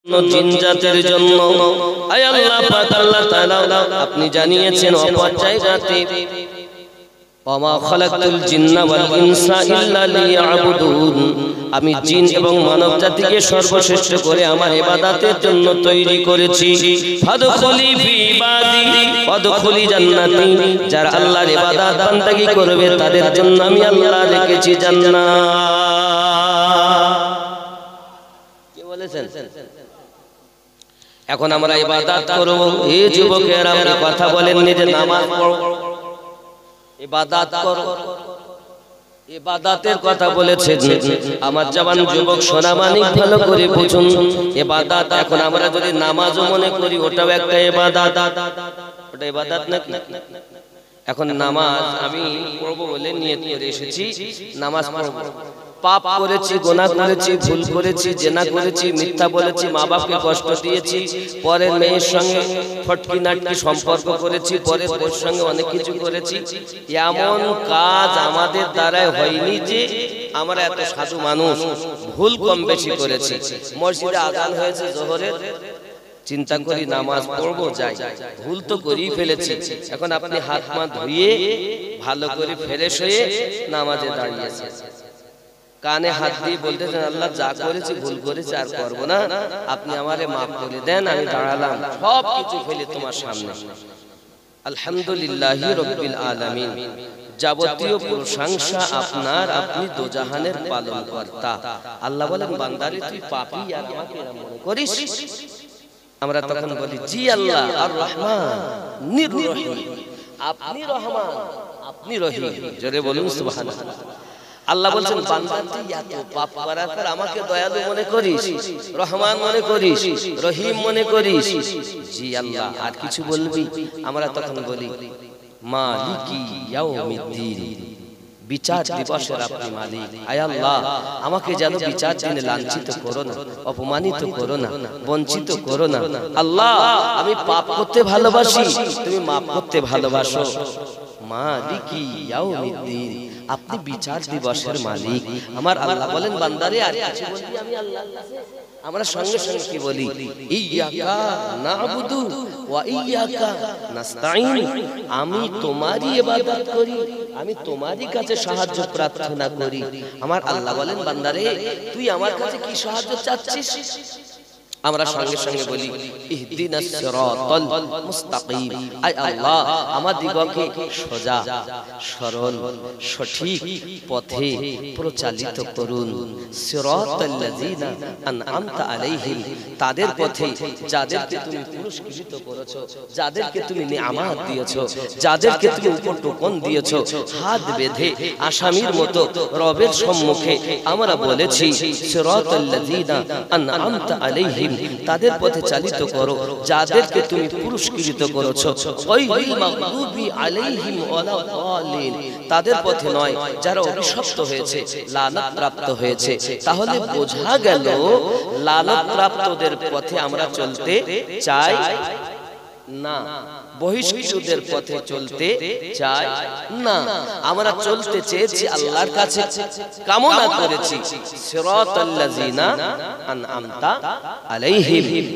জিনজাতের জন্য আয় আল্লাহ পাক আল্লাহ তাআলা আপনি জানিয়েছেন অপর জায়গাতে ওমা খালাকতুল জিন্না ওয়াল ইনসা ইল্লা লিয়াবুদুন আমি জিন এবং মানব জাতিকে সর্বশ্রেষ্ঠ করে আমার ইবাদতের জন্য তৈরি করেছি ফাদখুলি ফি ইবাদি ওয়াদখুলি জান্নাতি যারা আল্লাহর ইবাদত বান্দাগি করবে তাদের জন্য আমি আল্লাহ রেখেছি জান্নাত কি বলেছেন এখন আমরা ইবাদত করব এই যুবকেরা আপনি কথা বলেন যে নামাজ পড়ো ইবাদত করো ইবাদতের কথা বলেছে আমার জওয়ান যুবক সোনামানিক ভালো করে বুঝুন ইবাদত এখন আমরা যদি নামাজও মনে করি ওটাও একটা ইবাদত ওটা ইবাদত নাকি এখন নামাজ আমি পড়ব বলে নিয়ত করে এসেছি নামাজ পড়ব পাপ করেছি গুনাহ করেছি ভুল করেছি জিনা করেছি মিথ্যা বলেছি মা বাপকে কষ্ট দিয়েছি পরের মেয়ের সঙ্গে ফটকিনাটকি সম্পর্ক করেছি পরের বউর সঙ্গে অনেক কিছু করেছি এমন কাজ আমাদের দ্বারা হয়নি যে আমরা এত সাধু মানুষ ভুল কম বেশি করেছি মসজিদে আযান হয়েছে যোহরের চিন্তা করি নামাজ পড়বো যাই ভুল তো করেই ফেলেছি এখন আপনি হাত পা ধুয়ে ভালো করে ফ্রেশ হয়ে নামাজে দাঁড়িয়েছেন কানে হাত দিয়ে বলতেছেন আল্লাহ যা করেছি ভুল করেছি আর করব না আপনি আমারে maaf করে দেন আমি দাঁড়ালাম সব কিছু ফেলে তোমার সামনে আলহামদুলিল্লাহি রাব্বিল আলামিন যাবতীয় প্রশংসা আপনার আপনি দোজাহানের পালনকর্তা আল্লাহ বলেন বান্দারে তুই পাপী আর আমাকে মনে করিস আমরা তখন বলি জি আল্লাহ আর রহমান নিররহিম আপনি রহমান আপনি রহিম জোরে বলুন সুবহানাল্লাহ আল্লাহ বলেন বান্দা তুই এত পাপ করার পর আমাকে দয়ালু মনে করিস রহমান মনে করিস রহিম মনে করিস জি আল্লাহ আর কিছু বলবি আমরা তখন বলি মালিকি ইয়াউমিদ্দিন বিচার দিবসের আপনি মালিক আয় আল্লাহ আমাকে যেন বিচার দিনে লাঞ্ছিত করো না অপমানিত করো না বঞ্চিত করো না আল্লাহ আমি পাপ করতে ভালোবাসি তুমি maaf করতে ভালোবাসো মালিকি ইয়াউমিদ্দিন আপনি বিচার দিবসের মালিক আমার আল্লাহ বলেন বান্দারে আর কিছু বলবি আমি আল্লাহর কাছে আমরা সঙ্গে সঙ্গে কি বলি ইয়াকা নাবুদু ওয়া ইয়াকা নাস্তাইন আমি তোমারই ইবাদত করি আমি তোমারই কাছে সাহায্য প্রার্থনা করি আমার আল্লাহ বলেন বান্দারে তুই আমার কাছে কি সাহায্য চাচ্ছিস আমরা সঙ্গে সঙ্গে বলি ইহদিনাস সিরাতাল মুস্তাকিম আয় আল্লাহ আমাদিগকে সোজা সরল সঠিক পথে পরিচালিত করুন সিরাতাল্লাযিনা আনআমতা আলাইহিম তাদের পথে যাদেরকে তুমি পুরস্কৃত করেছো যাদেরকে তুমি নিয়ামত দিয়েছো যাদেরকে তুমি উপটকন দিয়েছো হাত বেঁধে আসামির মতো রবের সম্মুখে আমরা বলেছি সিরাতাল্লাযিনা আনআমতা আলাইহিম তাদের পথে চালিত করো যাদেরকে তুমি পুরস্কৃত করেছো গায়রিল মাগদুবি আলাইহিম ওয়ালা দালিন তাদের পথে নয় যারা অভিশপ্ত হয়েছে লানত প্রাপ্ত হয়েছে তাহলে বোঝা গেল লানত প্রাপ্তদের পথে আমরা চলতে চাই না বহিষ্কৃতদের পথে চলতে চাই না আমরা চলতে চেয়েছি আল্লাহর কাছে কামনা করেছি সিরাতাল্লাযিনা আনআমতা আলাইহিম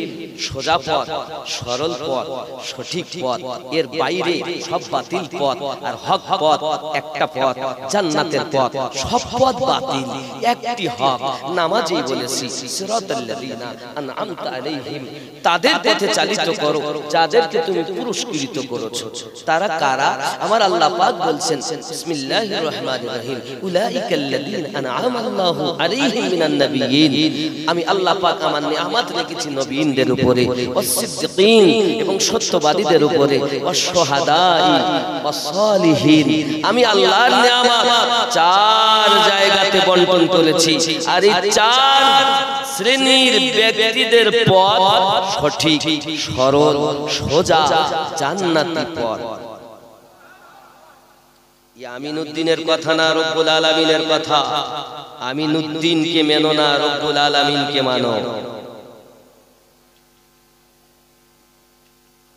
সোজা পথ সরল পথ সঠিক পথ এর বাইরে সব বাতিল পথ আর হক পথ একটা পথ জান্নাতের পথ সব পথ বাতিল একটি হক নামাজই বলেছি সিরাতাল্লাযিনা আনআমতা আলাইহিম তাদের পথে চালিত করো যাদেরকে তুমি পুরস্কৃত করেছো তারা কারা আমার আল্লাহ পাক বলছেন বিসমিল্লাহির রহমানির রহিম উলাইকাল্লাযিনা আনআমা আল্লাহু আলাইহিম মিনান নাবিয়্যিন আমি আল্লাহ পাক আমার নিয়ামত রেখেছি নবীদের উপরে ওয়াস-সিদ্দিকিন এবং সত্যবাদীদের উপরে ওয়াস-শুহাদাই ওয়াস-সালিহিন আমি আল্লাহর নিয়ামত চার জায়গাতে বণ্টন করেছি আর এই চার শ্রেণীর ব্যক্তিদের পথ সঠিক সরল সোজা জান্নাতি পথ আমিনুদ্দিনের কথা না রব্বুল আলামিনের কথা আমিনুদ্দিনকে মেনো না রব্বুল আলামিনকে মানো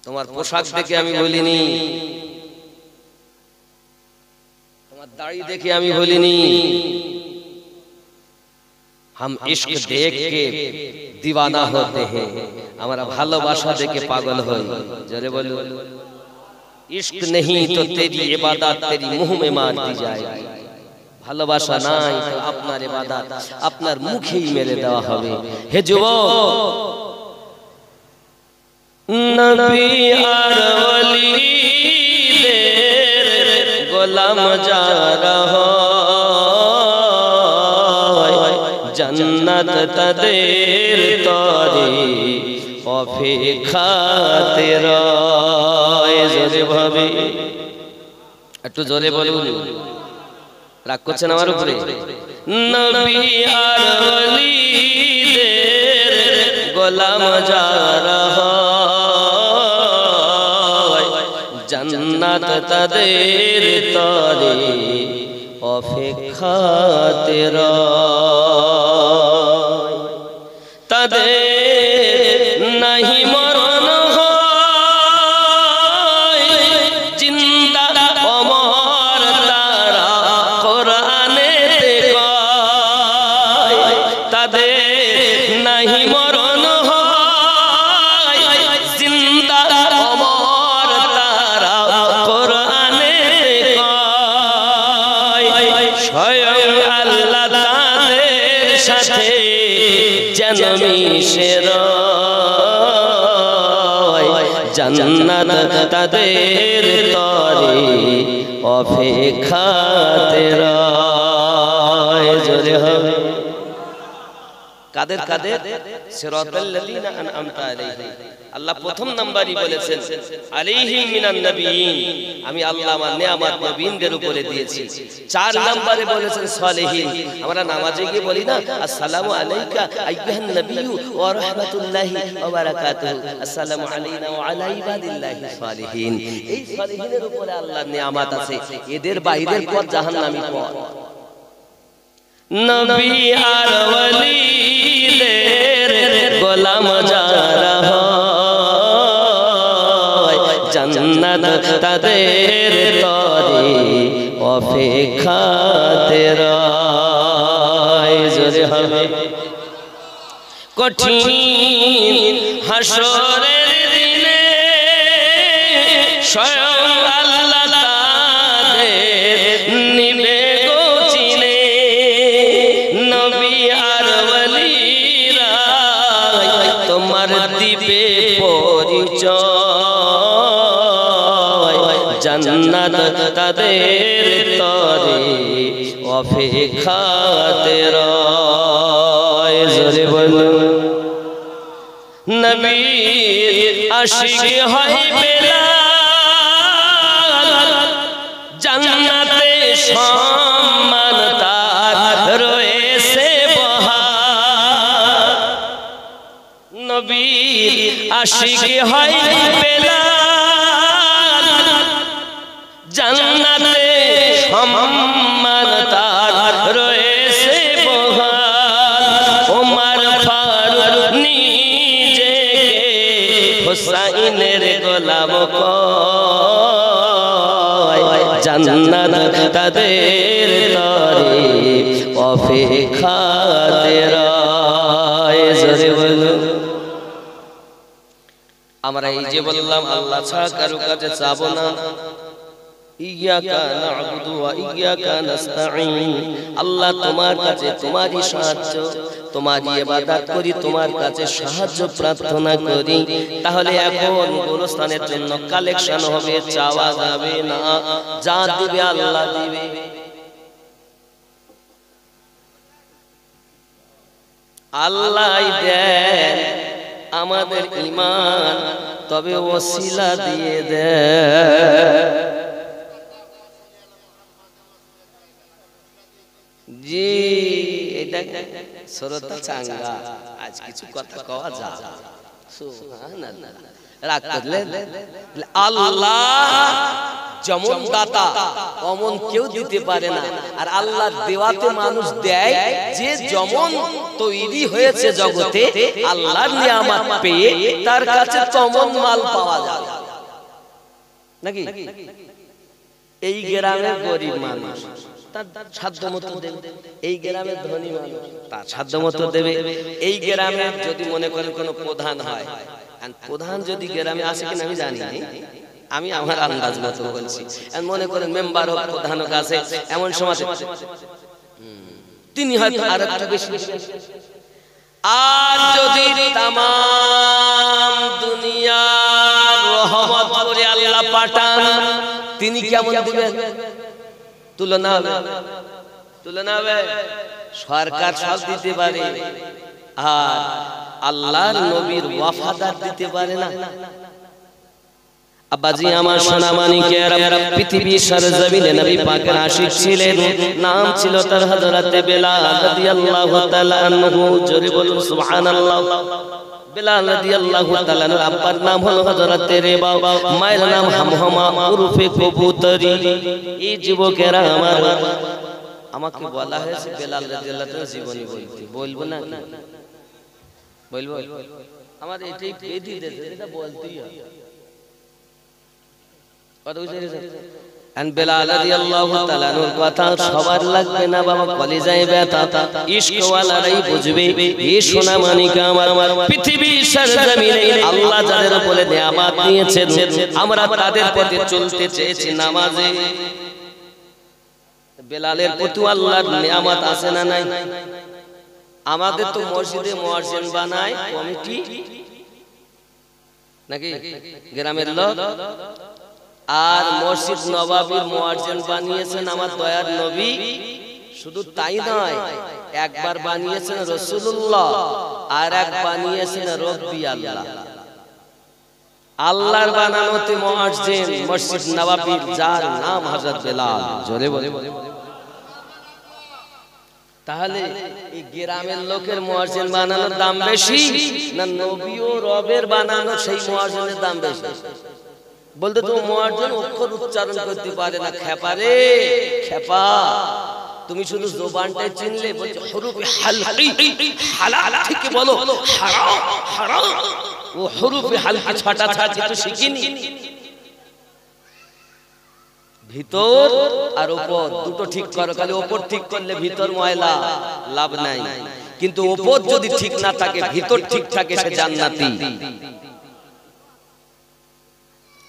তোমার পোশাক দেখে আমি বলিনি তোমার দাড়ি দেখে আমি বলিনি हम इश्क देख के दीवाना होते हैं, हमारा भालोबासा देखे पागल हो। जरे बोलो इश्क नहीं तो तेरी इबादत तेरी मुंह में मार दी जाएगी। ভালোবাসা নাই তো আপনার ইবাদত আপনার মুখেই মেরে দেওয়া হবে। হে যুবক, নবী আর ওলিদের গোলাম যারা হয়, জান্নাত তাদের তরে অপেক্ষাতে রয়। জোরে ভাবে একটু জোরে বলুন, রাগ করছেন আমার উপরে? নবী আর ওলিদের গোলাম যারা হয়, জান্নাত তাদের তরে অপেক্ষাতে রয়। তাদের নাহি মরণ হয়, জিন্দা অমর তারা কোরআনেতে কয়। তাদের নাহি মরণ হয়, জিন্দা অমর তারা কোরআনেতে কয়। স্বয়ং আল্লাহ তাদের সাথে যেন মিশে রয়, জান্নাত তাদের তরে অপেক্ষাতে রয়। জোরে হবে কাদের কাদের? সিরাতাল লাযিনা আনআমতা আলাইহিম। আল্লাহ প্রথম নাম্বারই বলেছেন আলাইহিম মিনান নবিয়িন, আমি আল্লাহ আমার নিয়ামত নবীনদের উপরে দিয়েছি। 4 নম্বরে বলেছেন সালেহীন। আমরা নামাজে গিয়ে বলি না আসসালামু আলাইকা আইয়ুহান নবিয়্যু ওয়া রাহমাতুল্লাহি ওয়া বারাকাতুহু, আসসালামু আলাইনা ওয়া আলা ইবাদিল্লাহি সালিহিন। এই সালিহিনের উপরে আল্লাহর নিয়ামত আছে, এদের বাইরের পথ জাহান্নামী পথ। নবী আর ওলিদের গোলাম যারা হয়, জান্নাত তাদের তরে অপেক্ষাতে রয়। জোরে হবে কঠিন হাসরের দিনে স্বয়ং আল্লাহ তাদের নিবে গো চিনে। নবী আর ওলিরা তোমার দিবে পরিচয়, জান্নাত তাদের তরে অপেক্ষাতে রয়। জোরে বলুন নবীর আশিক হয় বেলাল, জান্নাতে সম্মান তার রয়েছে বহাল। নবীর আশিক হয় বেলাল, জান্নাতে সম্মান তার রয়েছে বহাল। ওমর ফারুক নিজেকে হুসাইনের গোলাম কয়, জান্নাত তাদের তরে অপেক্ষাতে রয়। জোরে বলুন। আমরা এই যে বললাম আল্লাহ ছাড়া কারো কাছে চাবো না, ইয়াকা না'বুদু ওয়া ইয়াকা নাস্তাঈন। আল্লাহ তোমার কাছে তোমারই সাহায্য, তোমারই ইবাদত করি, তোমার কাছে সাহায্য প্রার্থনা করি। তাহলে এখন গোরস্থানের জন্য কালেকশন হবে, চাওয়া যাবে না, যা দিবে আল্লাহ দিবে। আল্লাহই দেন আমাদের ঈমান, তবে ওসিলা দিয়ে দেন। জি এটা শ্রোতা চাঙ্গা, আজ কিছু কথা কওয়া যায়। সুবহানাল্লাহ। রাগ করলেন? আল্লাহ যেমন দাতা অমন কেউ দিতে পারে না, আর আল্লাহ দেওয়াতে মানুষ দেয় যে যেমন তৈরি হয়েছে জগতে আল্লাহর নিয়ামত পেয়ে তার কাছে তেমন মাল পাওয়া যায় নাকি? এই গ্রামের গরিব মানুষ তার সাধ্য মতো দেবে। এই গ্রামের ধনী মানুষ তার সাধ্য মতো দেবে। এই গ্রামে যদি মনে করেন কোনো প্রধান হয়, প্রধান যদি গ্রামে আসে কিনা আমি জানি না, আমি আমার আন্দাজ মতো বলছি। মনে করেন মেম্বার হোক প্রধান হোক আছে, এমন সময় তিনি হয়তো আর একটা বেশি। আর যদি তাম দুনিয়ার রহমত করে আল্লাহ পাঠান, তিনি কেমন দিবেন? তুলনা হবে, তুলনা হবে। সরকার সব দিতে পারে, আর আল্লাহর নবীর ওয়াফাদার দিতে পারে না। আব্বাজি আমার সোনা মানিকেরা, পৃথিবীর সরজমিনে নবী পাকের আশিক ছিলেন, নাম ছিল তার হযরত বেলাল রাদিয়াল্লাহু তাআলা আনহু। জোরে বলুন সুবহানাল্লাহ। বেলাল রাদিয়াল্লাহু তাআলা এর আব্বার নাম হলো হযরত রেবা, মায়ের নাম হামহামা উরফে কবুতরি। এই যুবকেরা আমার, আমাকে বলা হয়েছে বেলাল রাদিয়াল্লাহু তাআলা জীবনী বলতে, বলবো না কি বলবো? আমার এটাই বেদি দিয়েছে, এটা বলতেই হয়। বেলাল রাদিয়াল্লাহু তাআলা এর কথা সবার লাগবে না বাবা, কলিজায় ব্যথা ইশকওয়ালারাই বুঝবে। এই সোনা মানিকা আমার, পৃথিবীর সরজমিনে আল্লাহ যাদের উপরে নিয়ামত দিয়েছেন, আমরা তাদের পথে চলতে চেয়েছি নামাজে। বেলালের প্রতি আল্লাহর নিয়ামত আছে না নাই? আমাদের তো মসজিদে মুয়াজ্জিন বানায় কমিটি নাকি গ্রামের লোক, আর মসজিদ নবাবির মুয়াজ্জিন বানিয়েছেন আমার দয়ার নবী। শুধু তাই নয়, একবার বানিয়েছেন রাসূলুল্লাহ, আর এক বানিয়েছেন রব্বি আল্লাহ। আল্লাহর বানানোতে মুয়াজ্জিন মসজিদ নবাবির, যার নাম হযরত বেলাল। জোরে বলে। তাহলে এই গ্রামের লোকের মুয়াজ্জিন বানানোর দাম বেশি না নবী ও রবের বানানো সেই মুয়াজ্জিনের দাম বেশি? বলতে তো মুয়াজ্জিন অক্ষর উচ্চারণ করতে পারে না। খেপা রে খেপা, তুমি শুধু জবানটাই চিনলে, বলছো হুরুফে হালকি, হালাল ঠিক বলো, হারাম হারাম। ও হুরুফে হালকি ছটা ছাড়া তো শিখিনি। ভিতর আর উপর দুটো ঠিক করো, খালি উপর ঠিক করলে ভিতর ময়লা, লাভ নাই। কিন্তু উপর যদি ঠিক না থাকে, ভিতর ঠিক থাকে, সে জান্নাতি।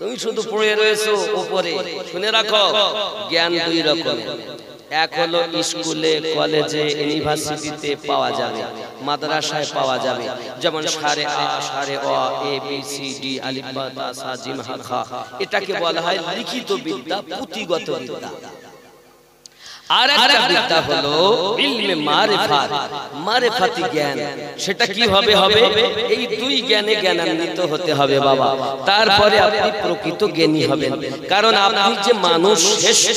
তুমি শুধু পড়ে রয়েছো উপরে। শুনে রাখো, জ্ঞান দুই রকমের। এক হলো স্কুলে, কলেজে, ইউনিভার্সিটিতে পাওয়া যাবে, মাদ্রাসায় পাওয়া যাবে, যেমন সারে আ, সারে অ, এ বি সি ডি, আলিফ বা তা সা জিম হা খা। এটাকে বলা হয় লিখিত বিদ্যা, পুঁথিগত বিদ্যা। আর একটা বিদ্যা হলো ইলমে মারিফাত, মারিফাতি জ্ঞান। সেটা কি হবে? এই দুই জ্ঞানে জ্ঞানান্বিত হতে হবে বাবা, তারপরে আপনি প্রকৃত জ্ঞানী হবেন। কারণ আপনি যে মানুষ শ্রেষ্ঠ,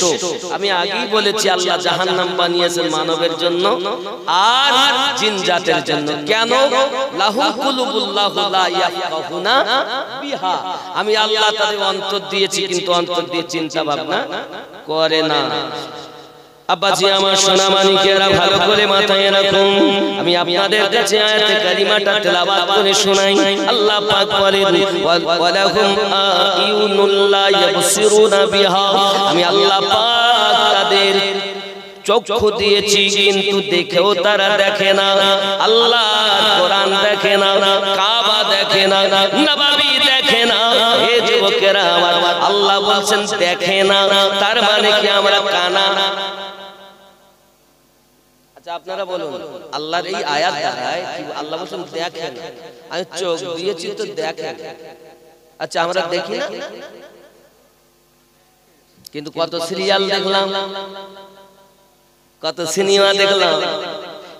আমি আগেই বলেছি আল্লাহ জাহান্নাম বানিয়েছেন মানবের জন্য আর জিন জাতের জন্য। কেন? লাহু কুলুবুল্লাহু লা ইয়াফকাহুনা বিহা। আমি আল্লাহ তাদের অন্তর দিয়েছি, কিন্তু অন্তর দিয়ে চিন্তা ভাবনা করে না। আব্বাজি আমার সোনা মানিকেরা, ভালো করে মাথায় রাখুন। আমি আপনাদের কাছে আয়াতে কারিমাটা তেলাওয়াত করে শোনাই। আল্লাহ পাক বলেন, ওয়ালাহুম আয়ুনুল লা ইয়াবসিরুনা বিহা। আমি আল্লাহ পাক তাদের চক্ষু দিয়েছি, কিন্তু দেখেও তারা দেখে না। আল্লাহ কোরআন দেখে না, কাবা দেখে না, নববী দেখে না। হে যুবকেরা আমার, আল্লাহ বলছেন দেখে না, তার মানে কি আমরা কানা? আচ্ছা আপনারা বলুন, আল্লাহর এই আয়াত দ্বারায় কি আল্লাহ বলেন দেখেন? আমি চোখ দিয়েছি তো দেখেন। আচ্ছা আমরা দেখি না, কিন্তু কত সিরিয়াল দেখলাম, কত সিনেমা দেখলাম।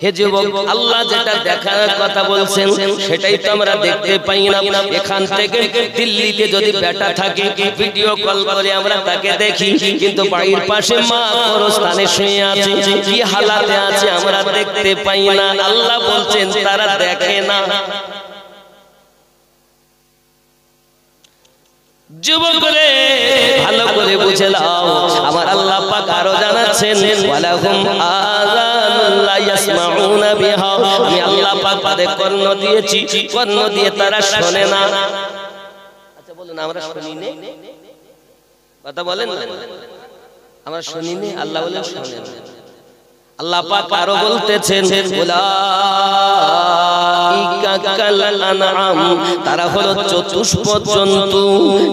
হে যুবক, আল্লাহ যেটা দেখার কথা বলছেন সেটাই তো আমরা দেখতে পাই না। এখান থেকে দিল্লিতে যদি বেটা থাকে, ভিডিও কল করে আমরা তাকে দেখি, কিন্তু বাড়ির পাশে মা কবরস্থানে শুয়ে আছে, কি হালাতে আছে আমরা দেখতে পাই না। আল্লাহ বলছেন তারা দেখে না। যুবক রে, ভালো করে বুঝে নাও, আমার আল্লাহ পাক আরো জানাচ্ছেন, ওয়ালাহুম আযানুন লা ইয়াসমাউনা বিহা। আমি আল্লাহ পাক তাদের কর্ণ দিয়েছি, কর্ণ দিয়ে তারা শোনে না। আচ্ছা বলুন, আমরা শুনি না? কথা বলেন না? আমরা শুনিনি, আল্লাহ বলেন শুনেন। আল্লাহ পাক আরো বলতেছেন উলাইকা কাল আনআম, তারা হলো চতুষ্পদ জন্তু।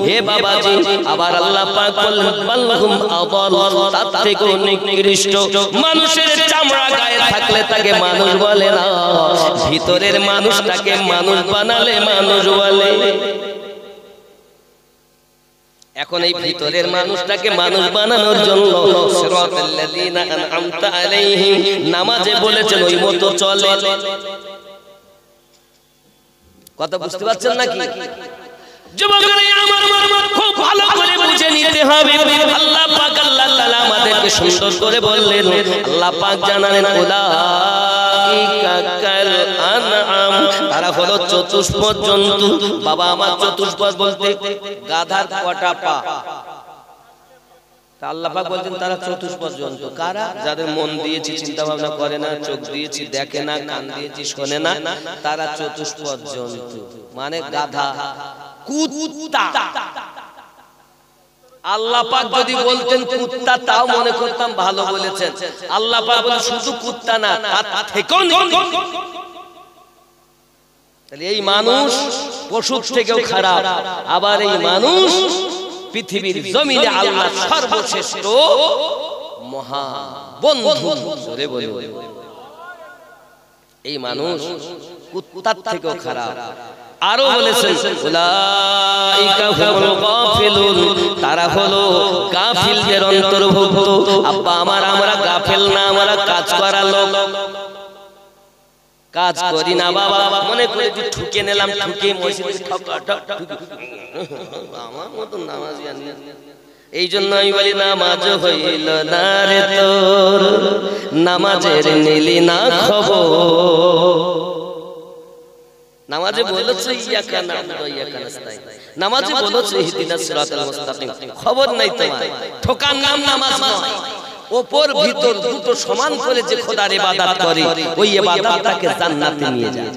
হে বাবাজি, আবার আল্লাহ পাক বলেন বালহুম আদাল, তার থেকেও নিকৃষ্ট। মানুষের চামড়া গায়ে থাকলে তাকে মানুষ বলে না, ভিতরের মানুষটাকে মানুষ বানালে মানুষ বলে। এখন এই ভিতরের মানুষটাকে মানুষ বানানোর জন্য সিরাতাল্লাযীনা আনআমতা আলাইহিম নামাজে বলেছেন ওই মতো চলে। কথা বুঝতে পারছেন নাকি? যুবকরা আমার খুব ভালো করে বুঝে নিতে হবে। আল্লাহ পাক আল্লাহ তাআলা আমাদেরকে সুন্দর করে বললেন, আল্লাহ পাক জানালেন উলাইকা কাল আনআম, তারা হলো চতুষ্পদ জন্তু। বাবা আমার চতুষ্পদ বলতে গাধার কটা পা, তা আল্লাহ পাক বলছেন তারা চতুষ্পদ জন্তু। কারা? যাদের মন দিয়েছি, চিন্তা ভাবনা করে না, চোখ দিয়েছি দেখে না, কান দিয়েছি শোনে না, তারা চতুষ্পদ জন্তু। মানে গাধা, কুত্তা। আল্লাহ পাক যদি বলতেন কুত্তা তাও মনে করতাম ভালো বলেছেন। আল্লাহ পাক বলেন শুধু কুত্তা না, তার থেকেও তাহলে এই মানুষ পশুর থেকেও খারাপ। আবার এই মানুষ পৃথিবীর জমিনে আল্লাহর সর্বশ্রেষ্ঠ মহা বন্ধু। জোরে বলে এই মানুষ কুত্তার থেকেও খারাপ। আরো বলেছেন উলাইকা হুমুল গাফিলুন, তারা হলো গাফিলদের অন্তর্ভুক্ত। আব্বা আমার, আমরা গাফিল না, আমরা কাজ করা লোক। কাজ করি না বাবা, মনে করে যে ঠুকে নিলাম, ঠুকে মসজিদে আমার মতন নামাজি আনি। এই জন্য আমি বলি নামাজ হইল না রে তোর, নামাজের নিলি না খবর। নামাজে বলেছে ইয়াকা নাবুদু ওয়া ইয়াকা নাস্তাইন, নামাজে বলেছে ইহদিনাস সিরাতাল মুস্তাকিম। খবর নাই তোমার, ঠোকার নাম নামাজ নয়। উপর ভিতর দুটো সমান করে যে খোদার ইবাদত করে, ওই ইবাদতটাকে জান্নাতে নিয়ে যায়।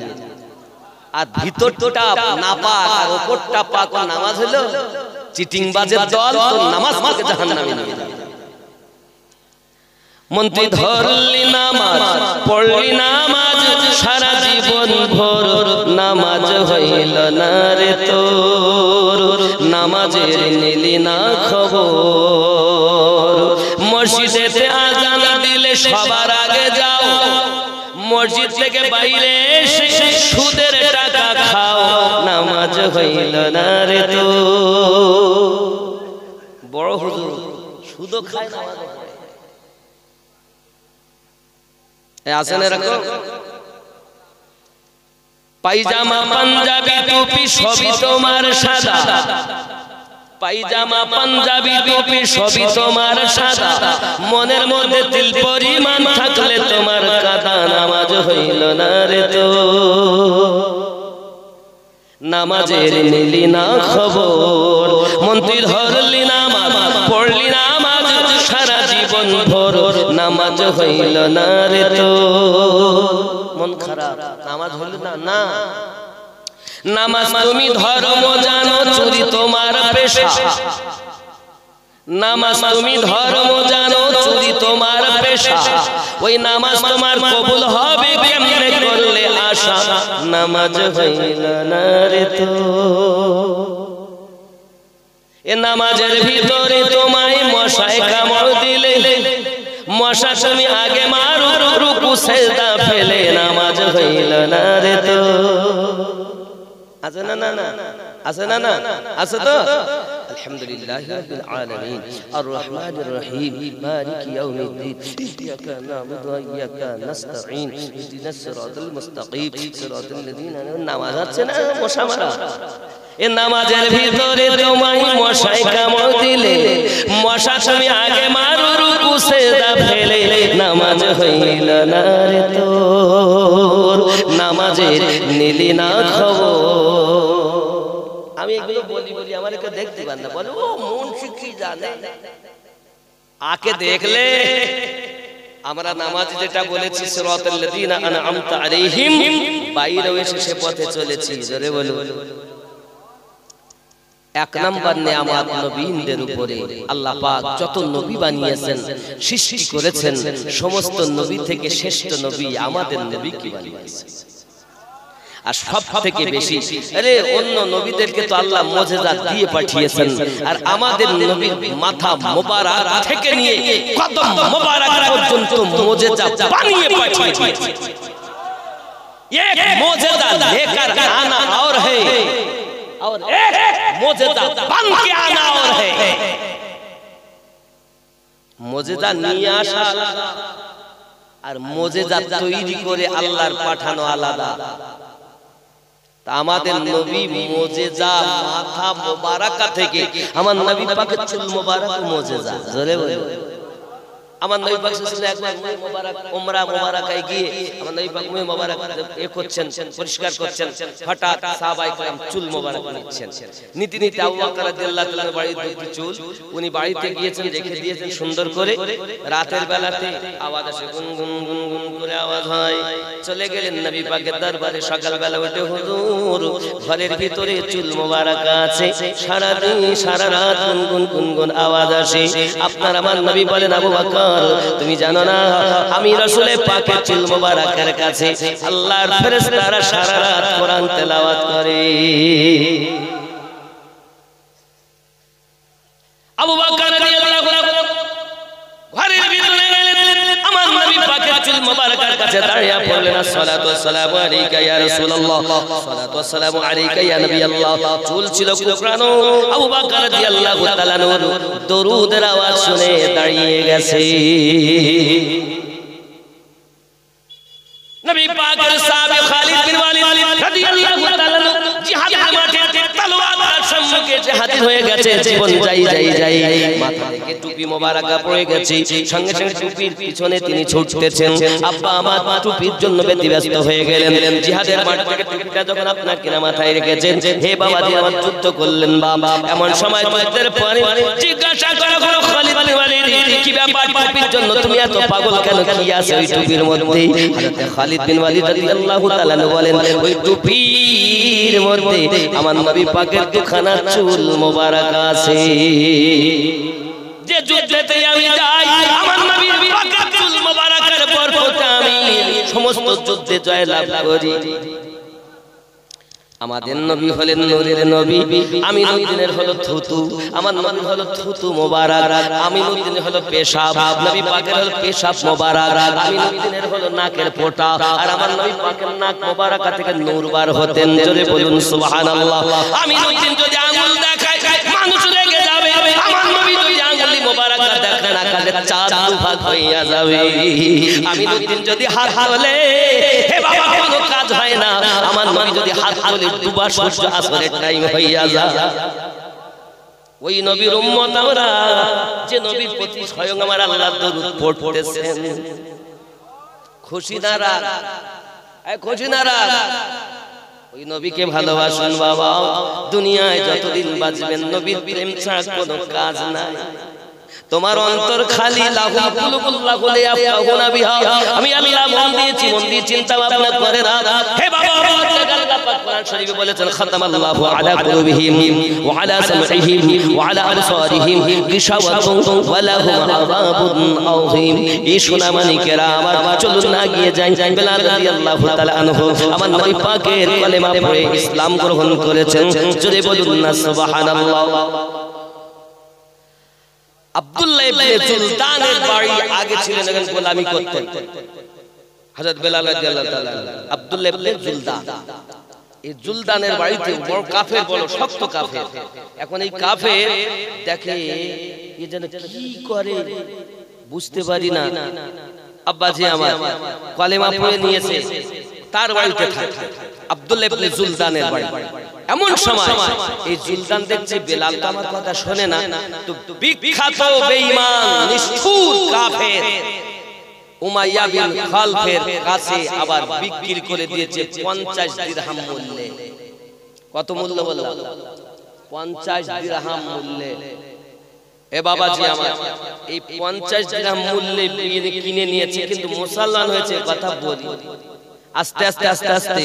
আর ভিতরটা নাপাক আর উপরটা পাক, নামাজ হলো চিটিংবাজের দল, তো নামাজ পাকে জাহান্নামে নিয়ে যায়। মন্ত্রী ধরলি নামাজ, পড়লি নামাজ, সারা জীবন ভোর নামাজ হইল না রে তোর, নামাজের নিলি না খবর। মসজিদেতে আযান দিলে সবার আগে যাও, মসজিদ থেকে বাইরে এসে সুদের টাকা খাও, নামাজ হইল না রে তোর। বড় হুজুর সুদও খায়, নামাজ আসেন এরকম। পায়জামা পাঞ্জাবি টুপি সবই তোমার সাদা, পায়জামা পাঞ্জাবি টুপি সবই তোমার সাদা, মনের মধ্যে তিল পরিমাণ থাকলে তোমার কাদা, নামাজ হইল না রে তো, নামাজের নিলি না খবর। মন্ত্রী ধরলি নামাজ, পড়লি নামাজ, সারা জীবন ভোর নামাজ হইল না রে তো। মন খারাপ, নামাজ হইল না। না, নামাজ তুমি ধর্ম জানো, চুরি তোমার পেশা। নামাজ তুমি ধর্ম জানো, চুরি তোমার পেশা। ওই নামাজ তোমার কবুল হবে কেমনে করলে আশা, নামাজ হইল না রে তো। এ নামাজের ভিতরে তোমায় মশায় কামড় দিলে, মশা তুমি আগে মারো, রুকু সেজদা ফেলে, নামাজ হইল না রে তো। আছে না? না না আছে না? না আছে তো। আলহামদুলিল্লাহি রাব্বিল আলামিন আর রহমানির রহিম মালিকি ইয়াউমিদ্দিন ইয়্যাকা না'বুদু ওয়া ইয়্যাকা নাস্তাঈন ইহদিনাস সিরাতাল মুস্তাকিম সিরাতাল লাযীনা। নামাজ আছে না মশা মারা? এ নামাজের ভিতরে তোমায় মশায় কামড় দিলে, মশা তুমি আগে মারো, রুকু সেজদা ফেলে, নামাজ হইল না রে তোর, নামাজের নিলি না খবর। আমি এগুলো বলি আমার একে দেখতে পান না, বলে ও মন শিখি জানে। আকে দেখলে আমরা নামাজ যেটা বলেছি সিরাতাল লাযীনা আনআমতা আলাইহিম, বাইরে এসে সে পথে চলেছি। জোরে বলো। এক নাম্বার নেয়ামত নবীদের উপরে আল্লাহ পাক যত নবী বানিয়েছেন সৃষ্টি করেছেন সমস্ত নবী থেকে শ্রেষ্ঠ নবী আমাদের নবী কি বানিয়েছেন আর সব থেকে বেশি আরে অন্য নবীদেরকে তো আল্লাহ মুজিজা দিয়ে পাঠিয়েছেন আর আমাদের নবীর মাথা মোবারক থেকে নিয়ে কদম মোবারক পর্যন্ত মুজিজা বানিয়ে পাঠিয়েছেন एक मोजेदा लेकर आना और है और एक मोजेदा बन के आना और है मोजेदा নিয়ে আসা আর মোজেজা তৈরি করে আল্লাহর পাঠানো আলাদা তা আমাদের নবী মোজেজা মাথা মোবারকা থেকে আমার নবী পাকের চুল মোবারক মোজেজা জোরে বলে আমার নবী পাক সাল্লাল্লাহু আলাইহি ওয়াসাল্লাম একবার মোবারক উমরা মোবারকায় গিয়ে আমার নবী পাক মোবারক করছেন পরিষ্কার করছেন হঠাৎ সাহাবায়ে কেরাম চুল মোবারক নিচ্ছেন নীতি নীতি আবু বকর রাদিয়াল্লাহু তাআলা বাড়িতে দুটি চুল উনি বাড়িতে গিয়েছেন রেখে দিয়েছেন সুন্দর করে রাতের বেলাতে আওয়াজ আসে গুন গুন গুন গুন করে আওয়াজ হয় চলে গেলেন নবী পাকের দরবারে সকাল বেলা উঠে হুজুর ঘরের ভিতরে চুল মোবারক আছে সারা দিন সারা রাত গুন গুন গুন গুন আওয়াজ আসে আপনার আমার নবী বলেন আবু বকর তুমি জানো না আমি রাসূলের পাকের চুল মোবারকের কাছে আল্লাহর ফেরেশতারা সারা রাত কোরআন তেলাওয়াত করে আবু বকর রাদিয়াল্লাহু আনহু ঘরের ভিতরে গেলেন আমার নবী পাকের চুল মোবারকের কাছে দাঁড়িয়ে পড়লেন আসসালাতু ওয়াসসালামু আলাইকা ইয়া রাসূলুল্লাহ সালাতু ওয়াসসালামু আলাইকা ইয়া নবী আল্লাহ চুল ছিল কুকরানো আবু বকর রাদিয়াল্লাহু তাআলা দরুদের আওয়াজ শুনে দাঁড়িয়ে গেছে নবী পাকের সাহাবী খালিদ বিন ওয়ালিদ রাদিয়াল্লাহু তাআলা জিহাদের মাঠে তলোয়ার সম্মুখে হাজির হয়ে গেছে জীবন যাই মাথা থেকে টুপি মোবারক পড়ে গেছে সঙ্গে সঙ্গে টুপির পিছনে তিনি ছুটতেছেন আব্বা আমার টুপির জন্য ব্যস্ত হয়ে গেলেন জিহাদের মাঠ থেকে টুপিটা যখন আপনার কিনা মাথায় রেখেছেন হে বাবা জি আমার যুদ্ধ করলেন বাবা এমন সময় যুদ্ধের পরে জিজ্ঞাসা করা হলো খালিদ বিন ওয়ালিদ কি ব্যাপার টুপির জন্য তুমি এত পাগল কেন কি আছে ওই টুপির মধ্যে হযরত খালিদ বিন ওয়ালিদ রাদিয়াল্লাহু তাআলা বলেন ওই টুপির মধ্যে আমার নবী পাকের দুখানা চুল মোবারক আছে যে যুদ্ধেতে আমি যাই আমার নবীর পাকের চুল মোবারকের বরকতে আমি সমস্ত যুদ্ধে জয়লাভ করি আমাদের নবী হলেন নূরের নবী আমিনুদ্দিনের হলো থুতু আমার নবী হলো থুতু মোবারক আমিনুদ্দিনের হলো পেশাব নবী পাকের হলো পেশাব মোবারক আমিনুদ্দিনের হলো নাকের ফোঁটা আর আমার নবী পাকের নাক মোবারক থেকে নূর বার হতেন জোরে বলুন সুবহানাল্লাহ আমিনুদ্দিন যদি আঙ্গুল দেখায় মানুষ রেগে যাবে আমার নবী যদি আঙ্গুল মোবারক দেখেন আকাশে চাঁদ দুভাগ হইয়া যাবে আমিনুদ্দিন যদি হাত তোলে হে বাবা কোনো কাজ হয় না আমার নবী যদি হাত তোলে দুবার সূর্য আসরের টাইম হইয়া যায় ওই নবীর উম্মত আমরা যে নবীর প্রতি স্বয়ং আমার আল্লাহ দরুদ পড়তেছেন খুশি না ওই নবীকে ভালোবাসুন বাবা দুনিয়ায় যতদিন বাঁচবেন নবীর প্রেম ছাড়া কোনো কাজ নাই তোমার অন্তর খালি লাহু কুলুল্লাহু লিয়াফাহুনা বিহা আমি আল্লাহ মন দিয়ে চিন্তা ভাবনা করে না হে বাবা আল্লাহ পাক কোরআন শরীফে বলেছেন খাতামাল্লাহু আলা কুলুবিহিম ওয়া আলা সামঈহিম ওয়া আলা আবসারিহিম গিশাওয়াতুন ওয়া লাহুম আযাবুন আযীম এই সোনামানিকেরা আমার চলুন না গিয়ে যাই বেলাল রাদিয়াল্লাহু তাআলা আনহু আমার নবী পাকের কলেমা পড়ে ইসলাম গ্রহণ করেছেন জোরে বলুন না সুবহানাল্লাহ আব্দুল্লাহ ইবনে জুলতানের বাড়ি আগে ছিলেন এখন গোলামি করতেন হযরত বেলাল রাদিয়াল্লাহু তাআলা আব্দুল্লাহ ইবনে জুলতান এই জুলতানের বাড়িতে বড় কাফের বড় শক্ত কাফের এখন এই কাফের দেখে এ যেন কি করে বুঝতে পারি না আব্বাজি আমার কলেমা পড়ে নিয়েছে তার বাড়িতে থাকে আব্দুল্লাহ ইবনে জুলতানের বাড়ি এমন সময় এই জুলতান দেখছে বেলাল তো আমার কথা শুনে না তো বিখ্যাত বেঈমান নিষ্ঠুর কাফের উমাইয়া বিন খালফের কাছে আবার বিক্রি করে দিয়েছে 50 দিরহাম মূল্যে কত মূল্য বললাম 50 দিরহাম মূল্যে এ বাবাজি আমার এই 50 দিরহাম মূল্যে কিনে নিয়েছে কিন্তু মুসলমান হয়েছে কথা বলি আস্তে আস্তে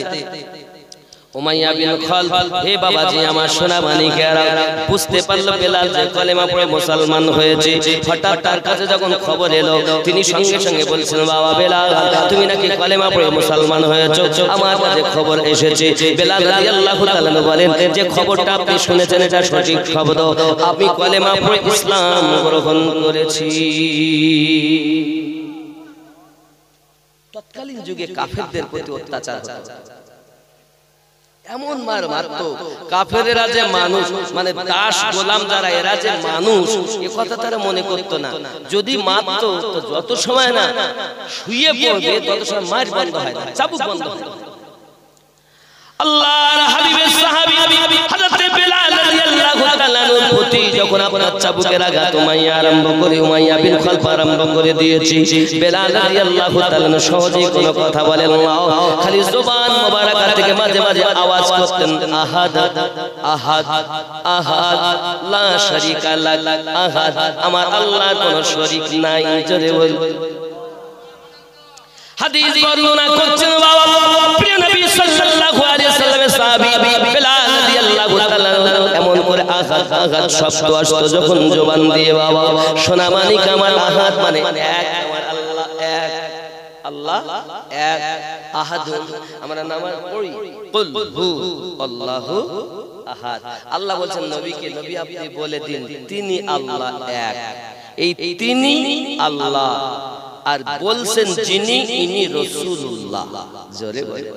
উমাইয়া বিন খালফ, হে বাবাজি আমার সোনা মানিকেরা, বুঝতে পারলো বেলাল যে কলেমা পড়ে মুসলমান হয়েছে। হঠাৎ তার কাছে যখন খবর এলো, তিনি সঙ্গে সঙ্গে বলছেন, বাবা বেলাল, তুমি নাকি কলেমা পড়ে মুসলমান হয়েছো, আমার কাছে খবর এসেছে। বেলাল রাদিয়াল্লাহু তাআলা বলেন, যে খবরটা আপনি শুনেছেন এটা সঠিক শব্দ, আমি কলেমা পড়ে ইসলাম গ্রহণ করেছি। তৎকালীন যুগে কাফেরদের প্রতি অত্যাচার হতো, এমন মার মারত, কাফেরেরা যে মানুষ, মানে দাস গোলাম যারা, এরা যে মানুষ, এ কথা তারা মনে করতো না। যদি মারত তো যত সময় না শুয়ে পড়বে তত সময় মার বন্ধ হয় না, চাবুক বন্ধ হয় না। আল্লাহর হাবিবের সাহাবী হযরত বেলাল রাদিয়াল্লাহু তাআলা আনহুর প্রতি যখন আপনার চাবুকের আঘাত উমাইয়া আরম্ভ করে, উমাইয়া বিন খালফ আরম্ভ করে দিয়েছি, বেলাল রাদিয়াল্লাহু তাআলা সহজেই কোনো কথা বলেন না, খালি জবান মোবারকা থেকে মাঝে মাঝে আওয়াজ করতেন, আহাদ আহাদ আহাদ লা শারীকা লাক, আহাদ, আমার আল্লাহর কোনো শরীক নাই। জোরে বল। হাদিস বর্ণনা করছেন বাবা প্রিয় নবী সাল্লাল্লাহু আলাইহি ওয়াসাল্লামের সাহাবী বেলাল রাদিয়াল্লাহু তাআলা এমন করে আহাদ আহাদ শব্দ আসতো যখন জবান দিয়ে, বাবা সোনা মানিক আমার আহাদ মানে এক, আমার আল্লাহ এক, আল্লাহ এক, আহাদ আমরা নামাজ পড়ি কুল হু আল্লাহু আহাদ। আল্লাহ বলেন নবীকে, নবী আপনি বলে দিন তিনি আল্লাহ এক, এই তিনি আল্লাহ, আর বলছেন যিনি ইনি রাসূলুল্লাহ। জোরে বলে,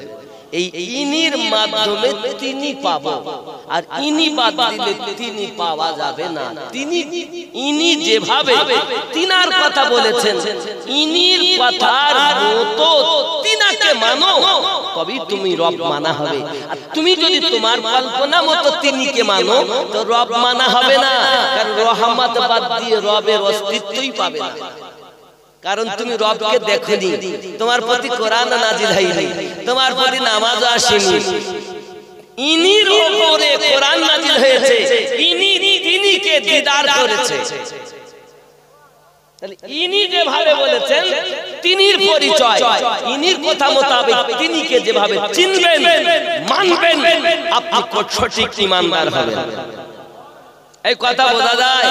এই ইনির মাধ্যমে তিনি পাবো, আর ইনি বাদ দিলে তিনি পাওয়া যাবে না। তিনি ইনি যেভাবে তিনার কথা বলেছেন, ইনির কথার মতো তিনাকে মানো, তবেই তুমি রব মানা হবে। আর তুমি যদি তোমার কল্পনা মতো তিনিকে মানো তো রব মানা হবে না, কারণ রহমত বাদ দিয়ে রবের অস্তিত্বই পাবে না। কারণ তুমি রবকে দেখোনি, তোমার প্রতি কোরআন নাজিল হয়নি, তোমার প্রতি নামাজ আসেনি, ইনির উপরে কোরআন নাজিল হয়েছে, ইনি তিনিকে দিদার করেছে। তাহলে ইনি যেভাবে বলেছেন তিনির পরিচয়, ইনির কথা মোতাবেক তিনিকে যেভাবে চিনবেন মানবেন, আপনি সঠিক ঈমানদার হবেন। এই কথা বোঝা যায়?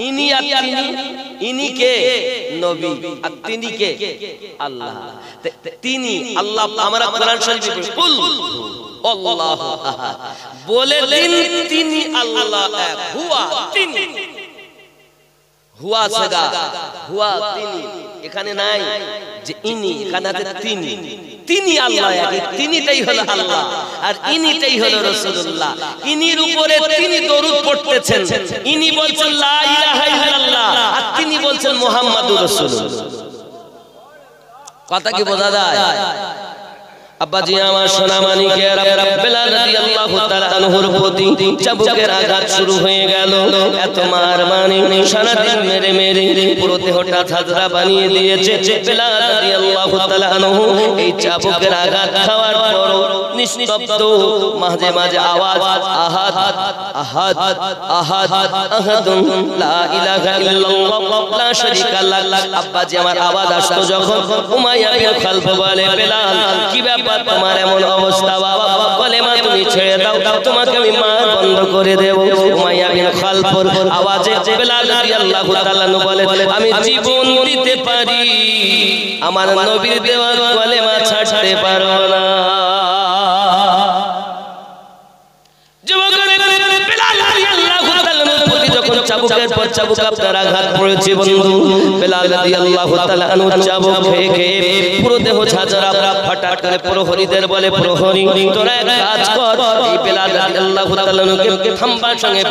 ইনি আর তিনি, ইনি কে? নবী, আর তিনি কে? আল্লাহ। তিনি আল্লাহ, আমরা কোরআন শরীফে কুল আল্লাহু আহাদ বলে দিন তিনি আল্লাহ এক, হুয়া তিনি, হুয়া সাগা, হুয়া তিনি, এখানে নাই যে ইনি, এখানে আছে তিনি। তিনি আল্লাহ এক, তিনিটাই হলো আল্লাহ, আর ইনিটাই হলো রাসূলুল্লাহ। ইনির উপরে তিনি দরুদ পড়তেছেন, ইনি বলছেন লা ইলাহা ইল্লাল্লাহ, আর তিনি বলছেন মুহাম্মাদুর রাসূলুল্লাহ। কথা কি বোঝা যায়? আব্বাজি আমার সোনা মানিকেরা, বেলাল রাদিয়াল্লাহু তাআলা আনহুর প্রতি চাবুকের আঘাত শুরু হয়ে গেল। এত মার মানে সারা দিন মেরে মেরে পুরো দেহটা ঝাঁঝরা বানিয়ে দিয়েছে। বেলাল রাদিয়াল্লাহু তাআলা আনহু এই চাবুকের আঘাত খাওয়ার পর নিস্তব্ধ, মাঝে মাঝে আওয়াজ, আহাদ আহাদ আহাদ আহাদুন লা ইলাহা ইল্লাল্লাহ লা শারীকা লাক। আব্বাজি আমার আওয়াজ আসতো যখন, উমাইয়া বিন খালফ বলে, বেলাল কি ব্যাপার তোমার এমন অবস্থা, বাবা কলেমা তুমি ছেড়ে দাও, তোমাকে আমি মার বন্ধ করে দেব। উমাইয়া বিন খালফের আওয়াজে বেলাল রাদিয়াল্লাহু তাআলা বলে, আমি জীবন দিতে পারি, আমার নবীর দেওয়া কলেমা ছাড়তে পারবো না। চাবুকের পর চাবুক আপনার আঘাত পড়েছে বন্ধু। বেলাল রাদিয়াল্লাহু তাআলা আনহু চাবুক খেয়ে খেয়ে পুরো দেহ ঝাঁঝরা। হঠাৎ করে প্রহরীদের বলে, প্রহরী তোরা এক কাজ কর, এই বেলাল রাদিয়াল্লাহু তাআলা আনহুকে খাম্বার সঙ্গে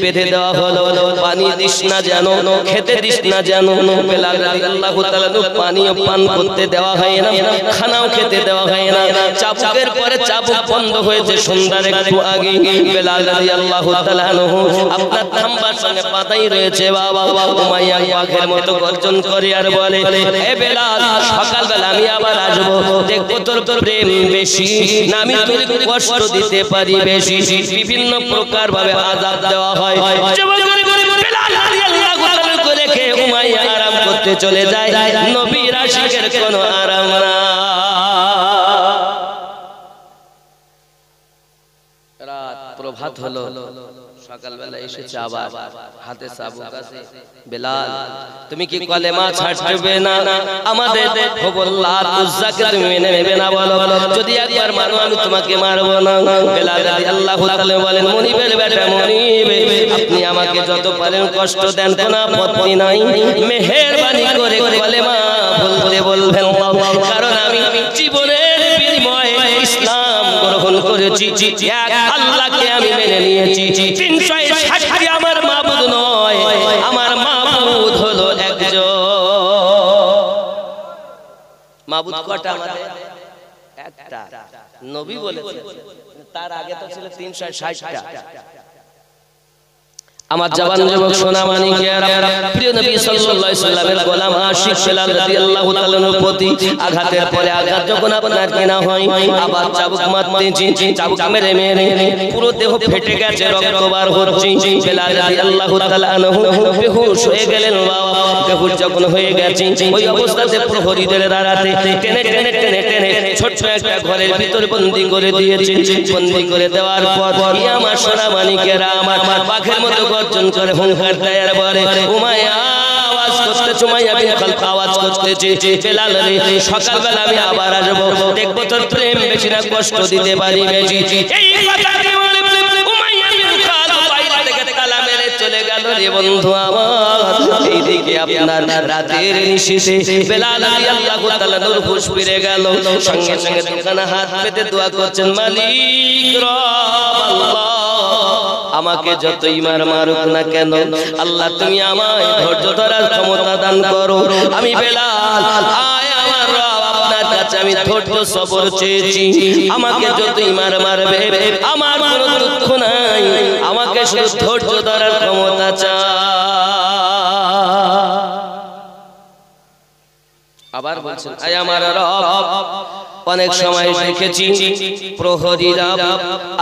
বেঁধে দেওয়া হলো। পানি দিস না যেন, খেতে দিস না যেন। বেলাল রাদিয়াল্লাহু তাআলা আনহু পানিও পান করতে দেওয়া হয় না, খানাও খেতে দেওয়া হয় না। চাবুকের পরে চাবুক বন্ধ হয়েছে সন্ধ্যার একটু আগে। বেলাল রাদিয়াল্লাহু তাআলা আনহু আপনার খাম্বার সঙ্গে পাতাই রয়েছে। বাবা উমাইয়া বাঘের মতো গর্জন করে আর বলে, এ বেলাল সকালবেলা আমি আবার আসবো, দেখবো তোর প্রেম বেশি না আমি তোর কষ্ট দিতে পারি বেশি। বিভিন্ন প্রকার ভাবে আযাব দেওয়া হয়। বেলাল রাদিয়াল্লাহু তাআলা করে খেয়ে উমাইয়া আরাম করতে চলে যায়। নবীর আশিকের কোনো আরাম না। রাত প্রভাত হলো, সকালবেলা এসেছে আবার হাতে চাবুক আছে। বেলাল তুমি কি কলেমা ছাড়বে না? আমাদের হুবুল্লাহ উজ্জাকে তুমি মেনে নেবে না? বলো, যদি একবার মানো আমি তোমাকে মারবো না। বেলাল রাদিয়াল্লাহু তাআলা বলেন, মনিবের বেটা মনিব, আপনি আমাকে যত পারেন কষ্ট দেন, কোনো আপত্তি নাই, মেহেরবানি করে কলেমা বলতে বলবেন, কারণ আমি জীবনের বিনিময়ে ইসলাম গ্রহণ করেছি, এক আল্লাহকে আমি মেনে নিয়েছি। 360টি আমার মাবুদ নয়, আমার মাবুদ হলো একজন। মাবুদ কটা আমাদের? একটা। নবী বলেছেন, তার আগে তো ছিল 360টা। আমার জওয়ান যুবক সোনা মানিকেরা, প্রিয় নবী সাল্লাল্লাহু আলাইহি সাল্লামের গোলাম আশিক বেলাল রাদিয়াল্লাহু তাআলার প্রতি আঘাতের পরে আঘাত যখন আপনার কিনা হয়, আবার চাবুক মারতেছি, চাবুক মেরে মেরে পুরো দেহ ফেটে গেছে, রক্ত বার হচ্ছে। বেলাল রাদিয়াল্লাহু তাআলা আনহু বেহুশ হয়ে গেলেন। বাবা বেহুশ যখন হয়ে গেছে, ওই অবস্থাতে প্রহরীদের দ্বারাতে টেনে টেনে টেনে টেনে ছোট্ট একটা ঘরের ভিতর বন্দী করে দিয়েছে। বন্দী করে দেওয়ার পর আমার সোনা মানিকেরা আমার বাঘের মতো গর্জন করে হুঙ্কার দেয়, আর বলে উমাইয়া আওয়াজ করতেছে, উমাইয়া বিন খালফ আওয়াজ করতেছে, বেলাল রে সকালবেলা আমি আবার আসবো, দেখবো তোর প্রেম বেশি না কষ্ট দিতে পারি বেশি। এই কথাটি বলে উমাইয়া বিন খালফ বাইরে থেকে তালা মেরে চলে গেল। রে বন্ধু আমার, এইদিকে আপনার রাতের নিশীথে বেলাল রাদিয়াল্লাহু তাআলা নূর হুশ ফিরে গেল। সঙ্গে সঙ্গে দোকানে হাত পেতে দোয়া করছেন, মালিক রব আল্লাহ, আমাকে যতই মারুক না কেন আল্লাহ তুমি আমায় ধৈর্য ধরার ক্ষমতা দান করো। আমি বেলাল আয় আমার রব, আপনার কাছে আমি ধৈর্য সবর চেয়েছি। আমাকে যতই মারবে আমার কোনো দুঃখ নাই, আমাকে শুধু ধৈর্য ধরার ক্ষমতা চাই। আবার বলছেন, আয় আমার রব, অনেক সময় দেখেছি প্রহরীরা